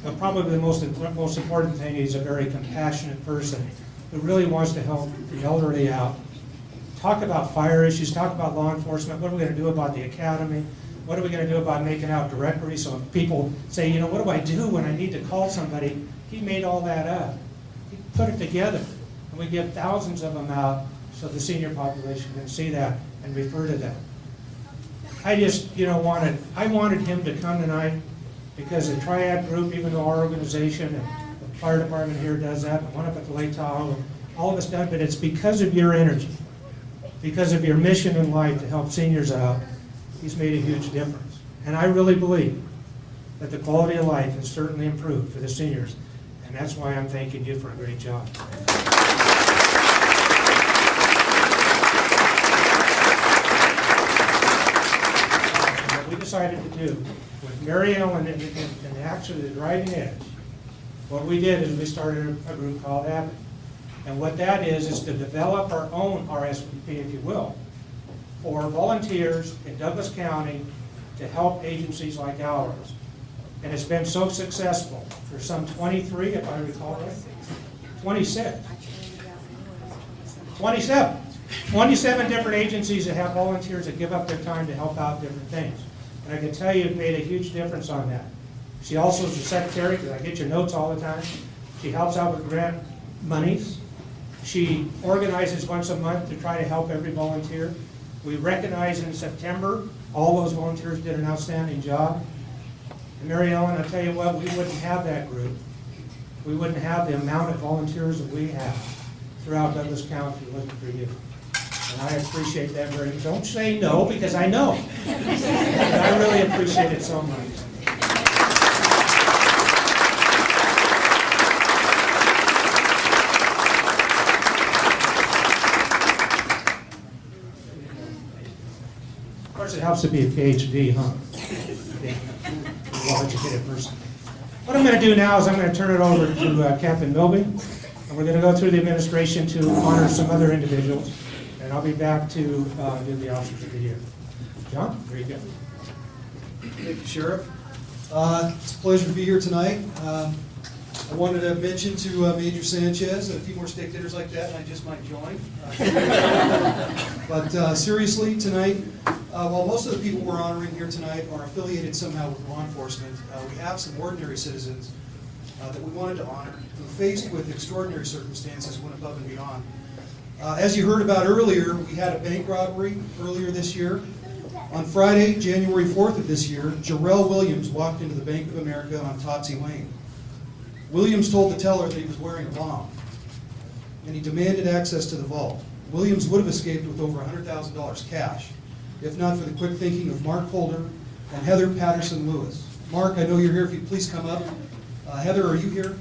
But probably the most important thing, he's a very compassionate person who really wants to help the elderly out. Talk about fire issues, talk about law enforcement, what are we going to do about the academy? What are we going to do about making out directories so if people say, you know, what do I do when I need to call somebody? He made all that up. He put it together. And we give thousands of them out so the senior population can see that and refer to that. I just, you know, I wanted him to come tonight because the Triad group, even though our organization and the fire department here does that, and one up at the Lake Tahoe, all of us done, but it's because of your energy, because of your mission in life to help seniors out. He's made a huge difference. And I really believe that the quality of life has certainly improved for the seniors. And And that's why I'm thanking you for a great job. What we decided to do with Mary Ellen and actually the driving edge, what we did is we started a group called Abbott. And what that is to develop our own RSVP, if you will, for volunteers in Douglas County to help agencies like ours. And it's been so successful. There's some 23, if I recall right, 26, 27. 27 different agencies that have volunteers that give up their time to help out different things. And I can tell you it made a huge difference on that. She also is the secretary, because I get your notes all the time. She helps out with grant monies. She organizes once a month to try to help every volunteer. We recognize in September, all those volunteers did an outstanding job. And Mary Ellen, I'll tell you what, we wouldn't have that group. We wouldn't have the amount of volunteers that we have throughout Douglas County if it wasn't for you. And I appreciate that very much. Don't say no, because I know. And I really appreciate it so much. Of course, it helps to be a PhD, huh? Well-educated person. What I'm going to do now is I'm going to turn it over to Captain Milby, and we're going to go through the administration to honor some other individuals, and I'll be back to do the officers of the year. John, there you go. Thank you, Sheriff. It's a pleasure to be here tonight. I wanted to mention to Major Sanchez that a few more state dinners like that and I just might join. But seriously, tonight, while most of the people we're honoring here tonight are affiliated somehow with law enforcement, we have some ordinary citizens that we wanted to honor who, faced with extraordinary circumstances, went above and beyond. As you heard about earlier, we had a bank robbery earlier this year. On Friday, January 4th of this year, Jarrell Williams walked into the Bank of America on Topsy Lane. Williams told the teller that he was wearing a bomb, and he demanded access to the vault. Williams would have escaped with over $100,000 cash, if not for the quick thinking of Mark Holder and Heather Patterson Lewis. Mark, I know you're here. If you'd please come up. Heather, are you here?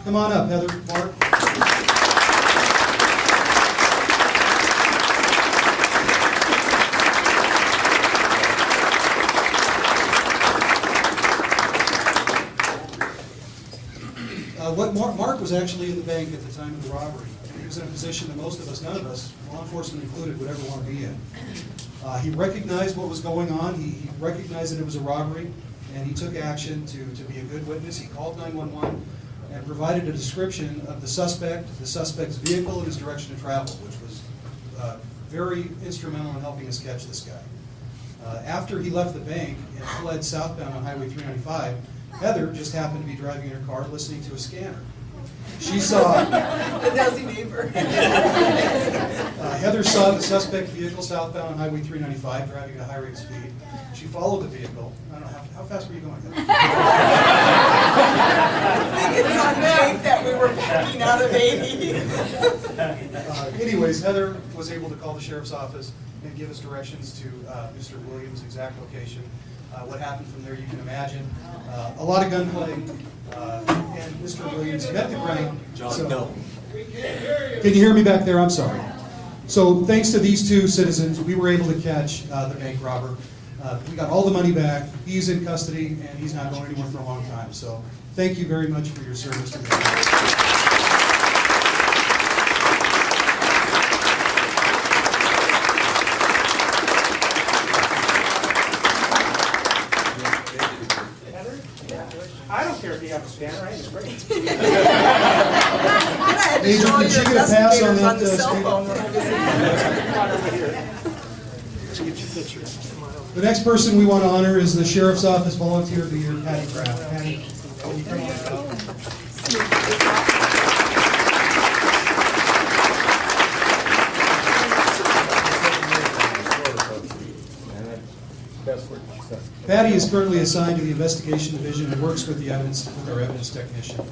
Come on up, Heather. Mark. Mark was actually in the bank at the time of the robbery. He was in a position that most of us, none of us, law enforcement included, would ever want to be in. He recognized what was going on. He recognized that it was a robbery, and he took action to be a good witness. He called 911 and provided a description of the suspect's vehicle, and his direction of travel, which was very instrumental in helping us catch this guy. After he left the bank and fled southbound on Highway 395, Heather just happened to be driving in her car listening to a scanner. She saw a nosy neighbor. Heather saw the suspect vehicle southbound on Highway 395 driving at a high rate of speed. She followed the vehicle. I don't know, how fast were you going? I think it's on me that we were backing out of 80. Anyways, Heather was able to call the sheriff's office and give us directions to Mr. Williams' exact location. What happened from there, you can imagine. A lot of gunplay, and Mr. Williams met the ground. So, can you hear me back there? I'm sorry. So thanks to these two citizens, we were able to catch the bank robber. We got all the money back. He's in custody, and he's not going anywhere for a long time. So thank you very much for your service to me. I don't care if you have a scanner, I think it's great. Major, did you get a pass on that? The cell phone when The next person we want to honor is the Sheriff's Office Volunteer of the Year, Patty Kraft. Patty, can you come on up? Patty is currently assigned to the Investigation Division and works with our evidence technician.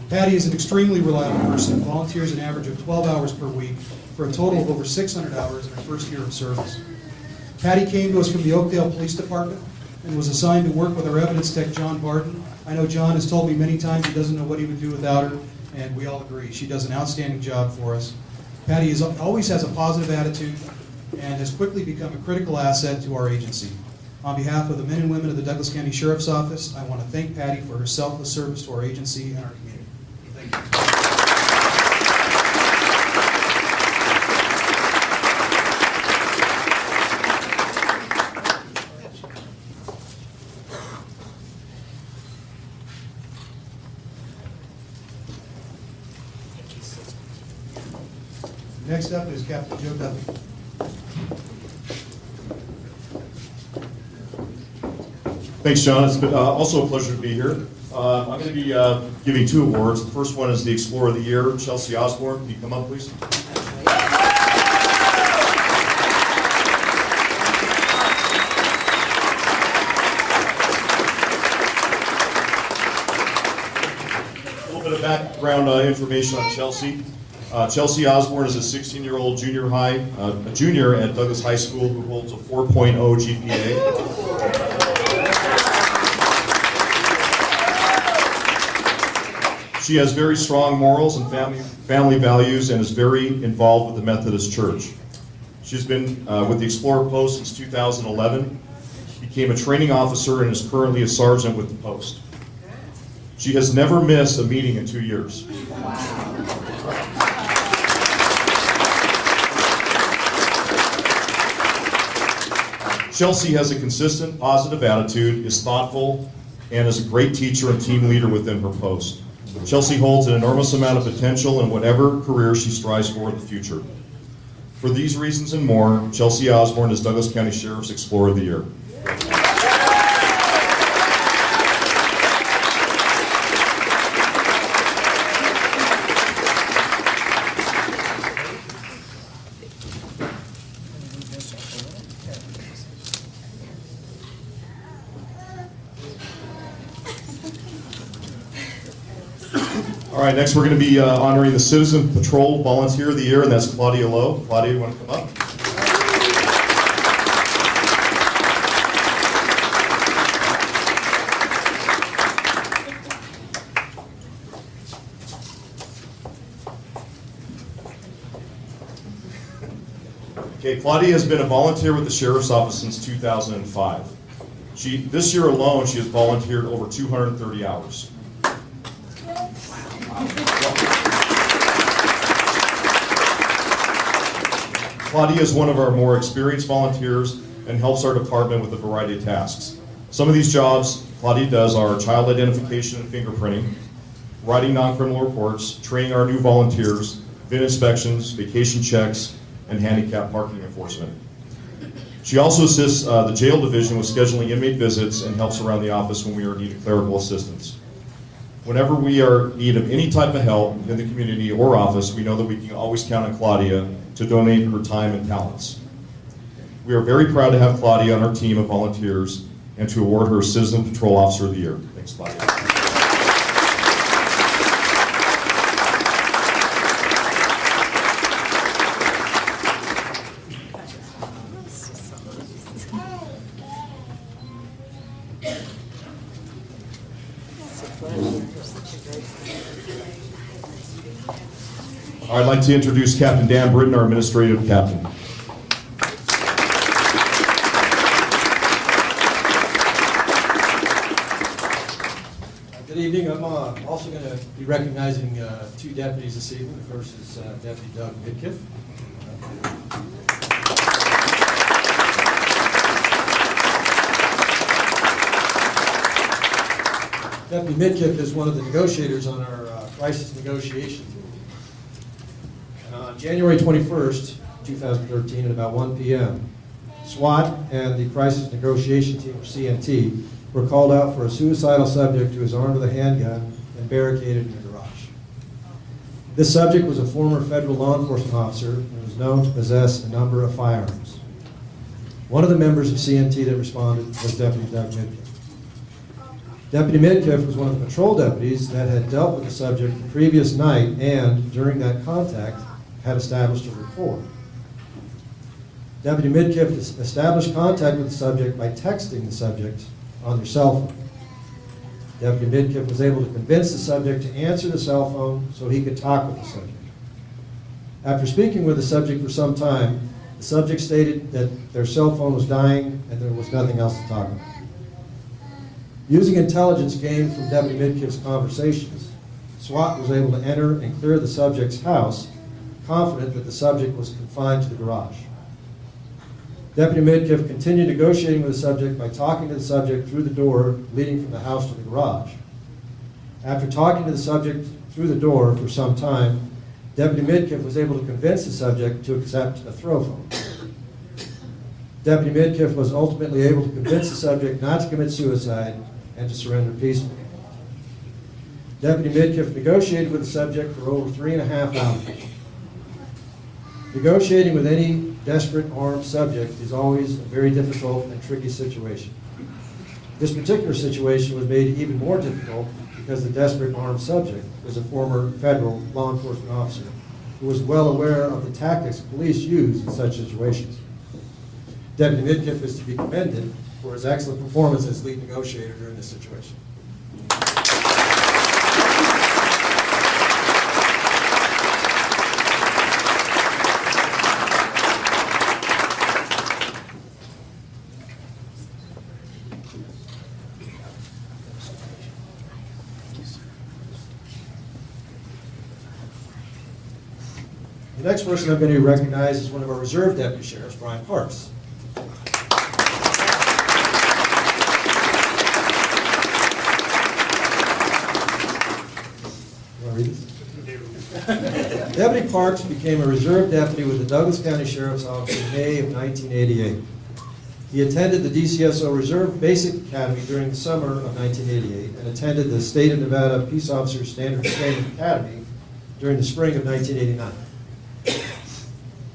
Patty is an extremely reliable person, volunteers an average of 12 hours per week for a total of over 600 hours in her first year of service. Patty came to us from the Oakdale Police Department. and was assigned to work with our evidence tech, John Barton. I know John has told me many times he doesn't know what he would do without her, and we all agree. She does an outstanding job for us. Patty always has a positive attitude and has quickly become a critical asset to our agency. On behalf of the men and women of the Douglas County Sheriff's Office, I want to thank Patty for her selfless service to our agency and our community. Thank you. Next up is Captain Joe Duffy. Thanks, John. It's been also a pleasure to be here. I'm going to be giving 2 awards. The first one is the Explorer of the Year, Chelsea Osborne. Can you come up, please? A little bit of background information on Chelsea. Chelsea Osborne is a 16-year-old a junior at Douglas High School who holds a 4.0 GPA. She has very strong morals and family values and is very involved with the Methodist Church. She's been with the Explorer Post since 2011, became a training officer, and is currently a sergeant with the post. She has never missed a meeting in 2 years. Chelsea has a consistent, positive attitude, is thoughtful, and is a great teacher and team leader within her post. Chelsea holds an enormous amount of potential in whatever career she strives for in the future. For these reasons and more, Chelsea Osborne is Douglas County Sheriff's Explorer of the Year. All right, next we're going to be honoring the Citizen Patrol Volunteer of the Year, and that's Claudia Lowe. Claudia, you want to come up? Okay, Claudia has been a volunteer with the Sheriff's Office since 2005. This year alone, she has volunteered over 230 hours. Claudia is one of our more experienced volunteers and helps our department with a variety of tasks. Some of these jobs Claudia does are child identification and fingerprinting, writing non-criminal reports, training our new volunteers, VIN inspections, vacation checks, and handicap parking enforcement. She also assists the jail division with scheduling inmate visits and helps around the office when we are in need of clerical assistance. Whenever we are in need of any type of help in the community or office, we know that we can always count on Claudia to donate her time and talents. We are very proud to have Claudia on our team of volunteers and to award her Citizen Patrol Officer of the Year. Thanks, Claudia. I'd like to introduce Captain Dan Britton, our administrative captain. Good evening. I'm also going to be recognizing 2 deputies this evening. The first is Deputy Doug Midkiff. Deputy Midkiff is one of the negotiators on our crisis negotiation team. On January 21st, 2013, at about 1 p.m., SWAT and the crisis negotiation team, or CNT, were called out for a suicidal subject who was armed with a handgun and barricaded in a garage. This subject was a former federal law enforcement officer and was known to possess a number of firearms. One of the members of CNT that responded was Deputy Doug Midkiff. Deputy Midkiff was one of the patrol deputies that had dealt with the subject the previous night and, during that contact, had established a rapport. Deputy Midkiff established contact with the subject by texting the subject on their cell phone. Deputy Midkiff was able to convince the subject to answer the cell phone so he could talk with the subject. After speaking with the subject for some time, the subject stated that their cell phone was dying and there was nothing else to talk about. Using intelligence gained from Deputy Midkiff's conversations, SWAT was able to enter and clear the subject's house, confident that the subject was confined to the garage. Deputy Midkiff continued negotiating with the subject by talking to the subject through the door leading from the house to the garage. After talking to the subject through the door for some time, Deputy Midkiff was able to convince the subject to accept a throw phone. Deputy Midkiff was ultimately able to convince the subject not to commit suicide and to surrender peacefully. Deputy Midkiff negotiated with the subject for over 3.5 hours. Negotiating with any desperate armed subject is always a very difficult and tricky situation. This particular situation was made even more difficult because the desperate armed subject was a former federal law enforcement officer who was well aware of the tactics police use in such situations. Deputy Midkiff is to be commended for his excellent performance as lead negotiator during this situation. The next person I'm going to recognize is one of our reserve deputy sheriffs, Brian Parks. You want to read this? Deputy Parks became a reserve deputy with the Douglas County Sheriff's Office in May of 1988. He attended the DCSO Reserve Basic Academy during the summer of 1988 and attended the State of Nevada Peace Officers Standard Training Academy during the spring of 1989.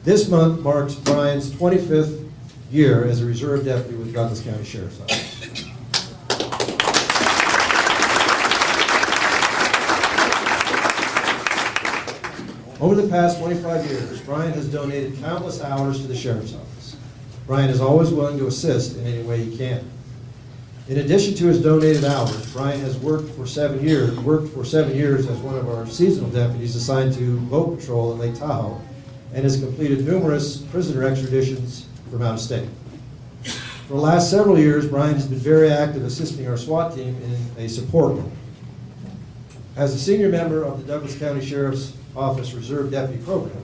This month marks Brian's 25th year as a reserve deputy with Douglas County Sheriff's Office. Over the past 25 years, Brian has donated countless hours to the Sheriff's Office. Brian is always willing to assist in any way he can. In addition to his donated hours, Brian has worked for 7 years as one of our seasonal deputies assigned to boat patrol at Lake Tahoe, and has completed numerous prisoner extraditions from out of state. For the last several years, Brian has been very active assisting our SWAT team in a support role. As a senior member of the Douglas County Sheriff's Office Reserve Deputy Program,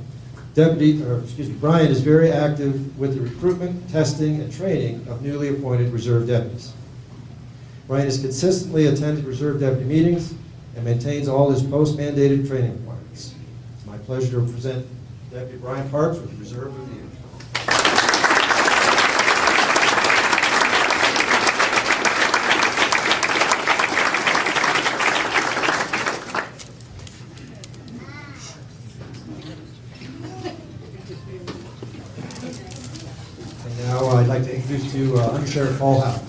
Brian is very active with the recruitment, testing, and training of newly appointed reserve deputies. Brian has consistently attended reserve deputy meetings and maintains all his post-mandated training requirements. It's my pleasure to present Deputy Brian Parks with the Reserve Review. And now I'd like to introduce to you Under Sheriff Paul Howe.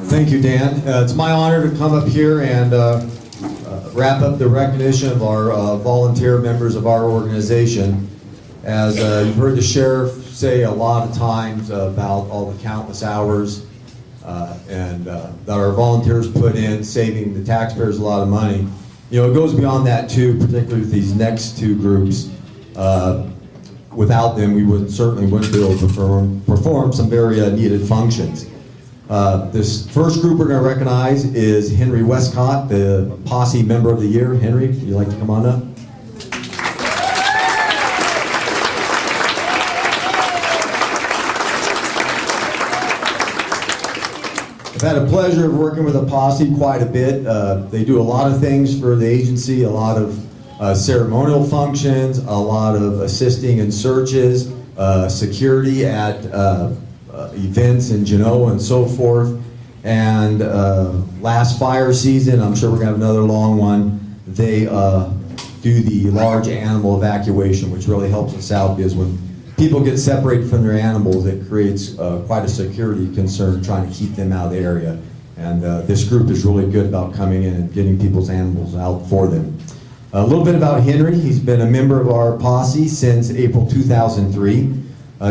Thank you, Dan. It's my honor to come up here and wrap up the recognition of our volunteer members of our organization. As you've heard the sheriff say a lot of times about all the countless hours that our volunteers put in, saving the taxpayers a lot of money. You know, it goes beyond that too, particularly with these next two groups. Without them, we certainly wouldn't be able to perform some very needed functions. This first group we're going to recognize is Henry Westcott, the Posse Member of the Year. Henry, would you like to come on up? I've had a pleasure of working with the Posse quite a bit. They do a lot of things for the agency, a lot of ceremonial functions, a lot of assisting in searches, security at events in Genoa and so forth. And last fire season, I'm sure we're going to have another long one, they do the large animal evacuation, which really helps us out because when people get separated from their animals, it creates quite a security concern trying to keep them out of the area. And this group is really good about coming in and getting people's animals out for them. A little bit about Henry. He's been a member of our posse since April 2003.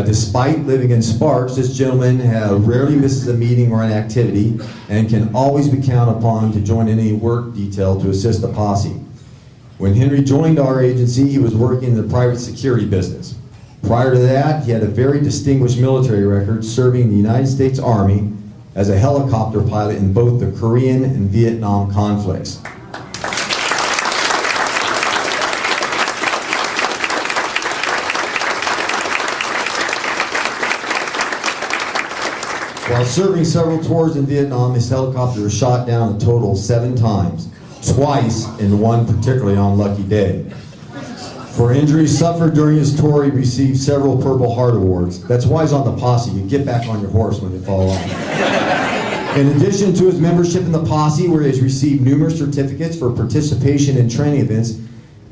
Despite living in Sparks, this gentleman rarely misses a meeting or an activity and can always be counted upon to join any work detail to assist the posse. When Henry joined our agency, he was working in the private security business. Prior to that, he had a very distinguished military record serving the United States Army as a helicopter pilot in both the Korean and Vietnam conflicts. While serving several tours in Vietnam, his helicopter was shot down a total of 7 times, twice in one particularly unlucky day. For injuries suffered during his tour, he received several Purple Heart Awards. That's why he's on the posse. You get back on your horse when you fall off. In addition to his membership in the posse, where he has received numerous certificates for participation in training events,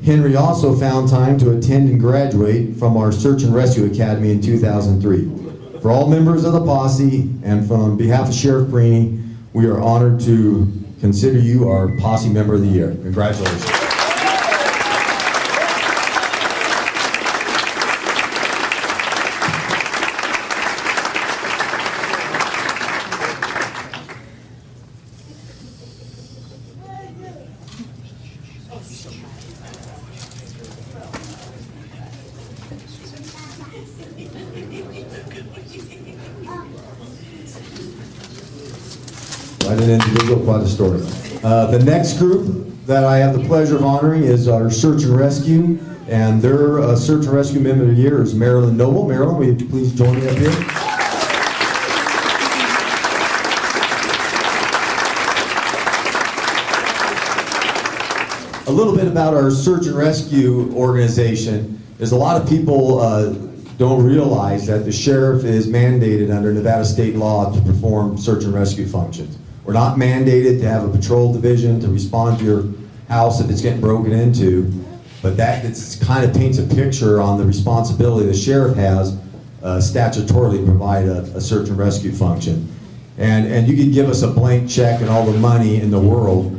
Henry also found time to attend and graduate from our Search and Rescue Academy in 2003. For all members of the posse, and on behalf of Sheriff Perini, we are honored to consider you our Posse Member of the Year. Congratulations. Quite an individual, quite a story. The next group that I have the pleasure of honoring is our Search and Rescue, and their Search and Rescue Member of the Year is Marilyn Noble. Marilyn, will you please join me up here? A little bit about our Search and Rescue organization is a lot of people don't realize that the sheriff is mandated under Nevada state law to perform search and rescue functions. We're not mandated to have a patrol division to respond to your house if it's getting broken into, but that kind of paints a picture on the responsibility the sheriff has statutorily to provide a search and rescue function. And you can give us a blank check and all the money in the world.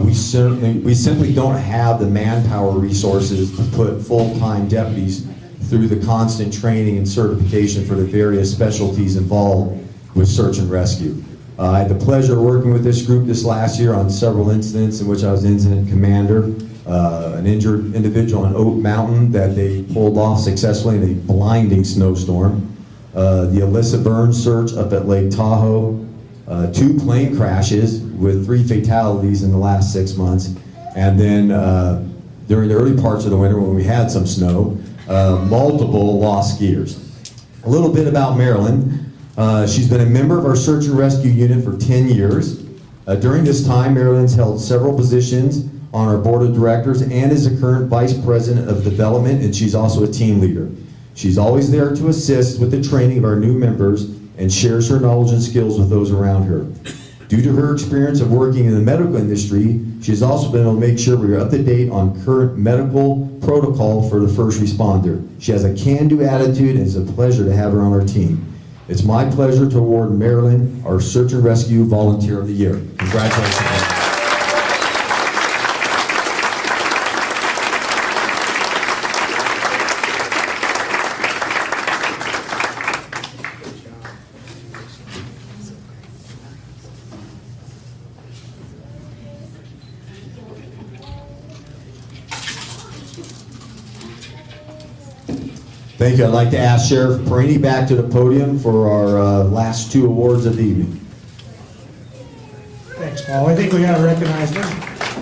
We simply don't have the manpower resources to put full-time deputies through the constant training and certification for the various specialties involved with search and rescue. I had the pleasure of working with this group this last year on several incidents in which I was incident commander. An injured individual on Oak Mountain that they pulled off successfully in a blinding snowstorm. The Alyssa Burns search up at Lake Tahoe. 2 plane crashes with 3 fatalities in the last 6 months. And then during the early parts of the winter when we had some snow, multiple lost skiers. A little bit about Marilyn. She's been a member of our Search and Rescue Unit for 10 years. During this time, Marilyn's held several positions on our board of directors and is the current vice president of development, and she's also a team leader. She's always there to assist with the training of our new members and shares her knowledge and skills with those around her. Due to her experience of working in the medical industry, she's also been able to make sure we are up to date on current medical protocol for the first responder. She has a can-do attitude, and it's a pleasure to have her on our team. It's my pleasure to award Marilyn our Search and Rescue Volunteer of the Year. Congratulations. Thank you. I'd like to ask Sheriff Perini back to the podium for our last 2 awards of the evening. Thanks, Paul. I think we got to recognize him.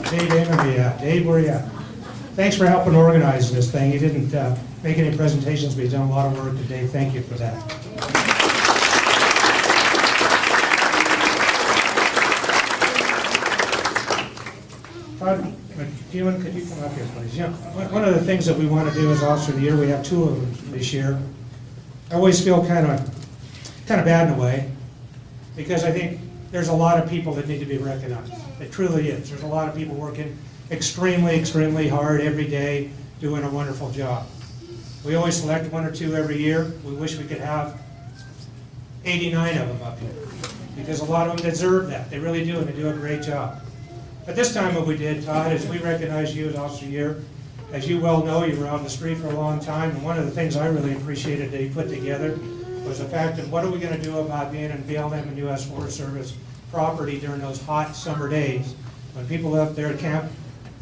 Dave, where are you at? Dave, where are you at? Thanks for helping organize this thing. You didn't make any presentations, but you've done a lot of work today. Thank you for that. Todd, could you come up here, please? You know, one of the things that we want to do as Officer of the Year, we have 2 of them this year. I always feel kind of bad in a way, because I think there's a lot of people that need to be recognized. It truly is. There's a lot of people working extremely, extremely hard every day, doing a wonderful job. We always select 1 or 2 every year. We wish we could have 89 of them up here, because a lot of them deserve that. They really do, and they do a great job. But this time what we did, Todd, is we recognized you as Officer of the Year. As you well know, you were on the street for a long time, and one of the things I really appreciated that you put together was the fact of what are we going to do about being in BLM and U.S. Forest Service property during those hot summer days when people up there at camp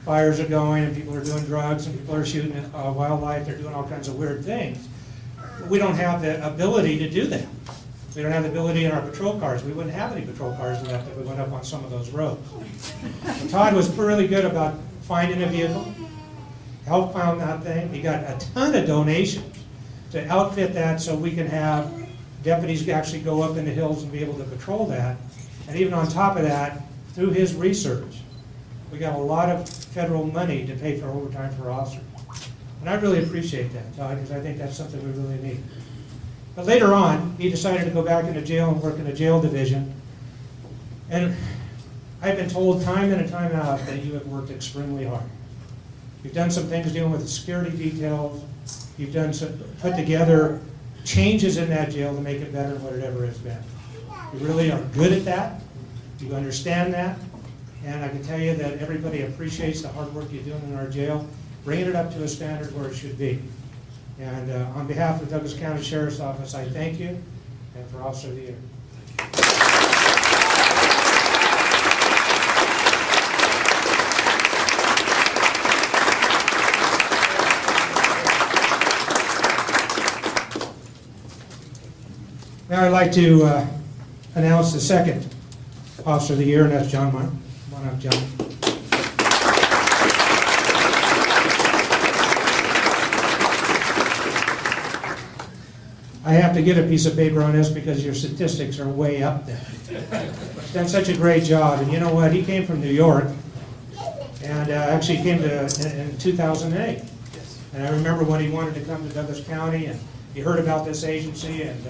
fires are going and people are doing drugs and people are shooting wildlife, they're doing all kinds of weird things. We don't have the ability to do that. We don't have the ability in our patrol cars. We wouldn't have any patrol cars left if we went up on some of those roads. But Todd was really good about finding a vehicle, helped found that thing. He got a ton of donations to outfit that so we can have deputies actually go up in the hills and be able to patrol that. And even on top of that, through his research, we got a lot of federal money to pay for overtime for officers. And I really appreciate that, Todd, because I think that's something we really need. But later on, he decided to go back into jail and work in the jail division. And I've been told time in and time out that you have worked extremely hard. You've done some things dealing with the security details. You've done some, put together changes in that jail to make it better than what it ever has been. You really are good at that. You understand that. And I can tell you that everybody appreciates the hard work you're doing in our jail, bringing it up to a standard where it should be. And on behalf of Douglas County Sheriff's Office, I thank you, and for Officer of the Year. Now I'd like to announce the second Officer of the Year, and that's John Meyer. Come on up, John. I have to get a piece of paper on this because your statistics are way up there. He's done such a great job, and you know what? He came from New York, and actually came to in 2008. And I remember when he wanted to come to Douglas County, and he heard about this agency, and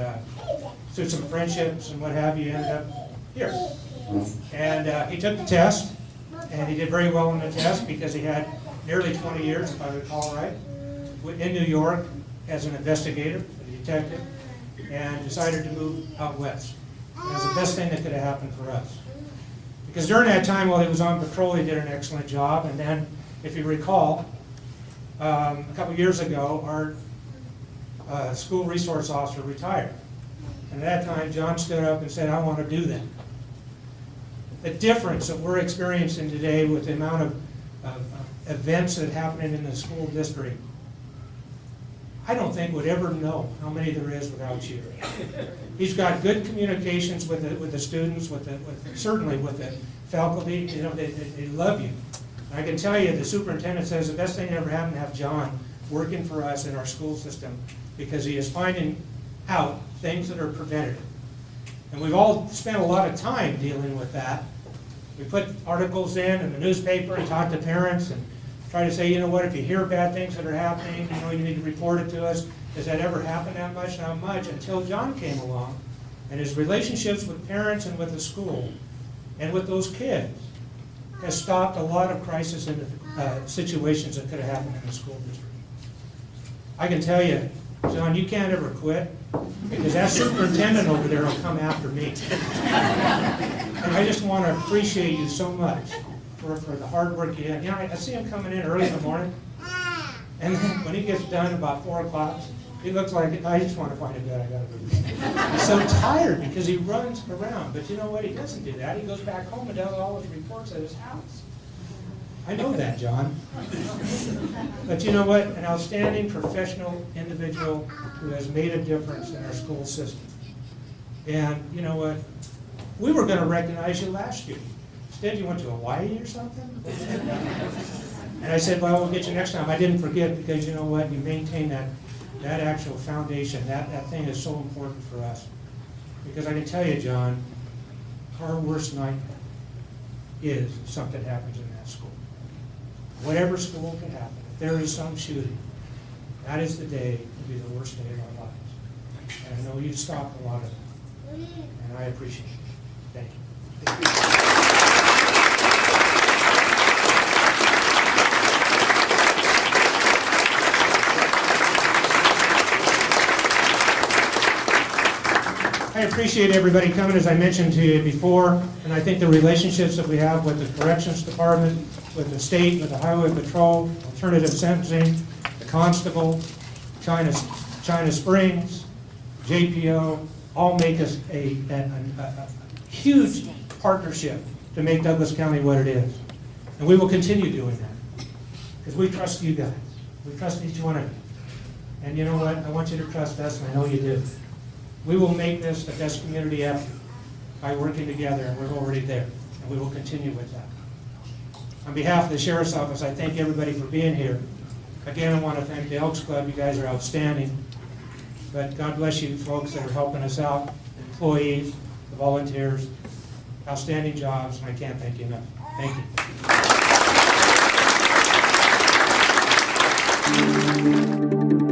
through some friendships and what have you, he ended up here. And he took the test, and he did very well on the test because he had nearly 20 years, if I recall right, in New York as an investigator, a detective, and decided to move out west. It was the best thing that could have happened for us. Because during that time while he was on patrol, he did an excellent job, and then, if you recall, a couple years ago, our school resource officer retired. And at that time, John stood up and said, I want to do that. The difference that we're experiencing today with the amount of events that are happening in the school district, I don't think would ever know how many there is without you. He's got good communications with the students, certainly with the faculty. You know, they love you. And I can tell you, the superintendent says the best thing that ever happened to have John working for us in our school system, because he is finding out things that are preventative. And we've all spent a lot of time dealing with that. We put articles in the newspaper and talk to parents and try to say, you know what, if you hear bad things that are happening, you know, you need to report it to us. Does that ever happen that much? Not much, until John came along, and his relationships with parents and with the school and with those kids has stopped a lot of crisis in the situations that could have happened in the school district. I can tell you, John, you can't ever quit, because that superintendent over there will come after me. And I just want to appreciate you so much for the hard work you have. You know, I see him coming in early in the morning, and then when he gets done about 4 o'clock, he looks like, I just want to find a bed, I gotta go. He's so tired because he runs around. But you know what? He doesn't do that. He goes back home and does all his reports at his house. I know that, John. But you know what? An outstanding professional individual who has made a difference in our school system. And you know what? We were going to recognize you last year. Instead, you went to Hawaii or something? And I said, well, we'll get you next time. I didn't forget, because you know what? You maintain that actual foundation. That thing is so important for us. Because I can tell you, John, our worst nightmare is something happens in that school. Whatever school can happen, if there is some shooting, that is the day will be the worst day of our lives. And I know you've stopped a lot of it, and I appreciate it. Thank you. Thank you. I appreciate everybody coming, as I mentioned to you before, and I think the relationships that we have with the Corrections Department, with the state, with the Highway Patrol, Alternative Sentencing, the Constable, China Springs, JPO, all make us a huge partnership to make Douglas County what it is. And we will continue doing that, because we trust you guys. We trust each one of you. And you know what? I want you to trust us, and I know you do. We will make this the best community ever by working together, and we're already there, and we will continue with that. On behalf of the Sheriff's Office, I thank everybody for being here. Again, I want to thank the Elks Club. You guys are outstanding. But God bless you folks that are helping us out, the employees, the volunteers, outstanding jobs, and I can't thank you enough. Thank you.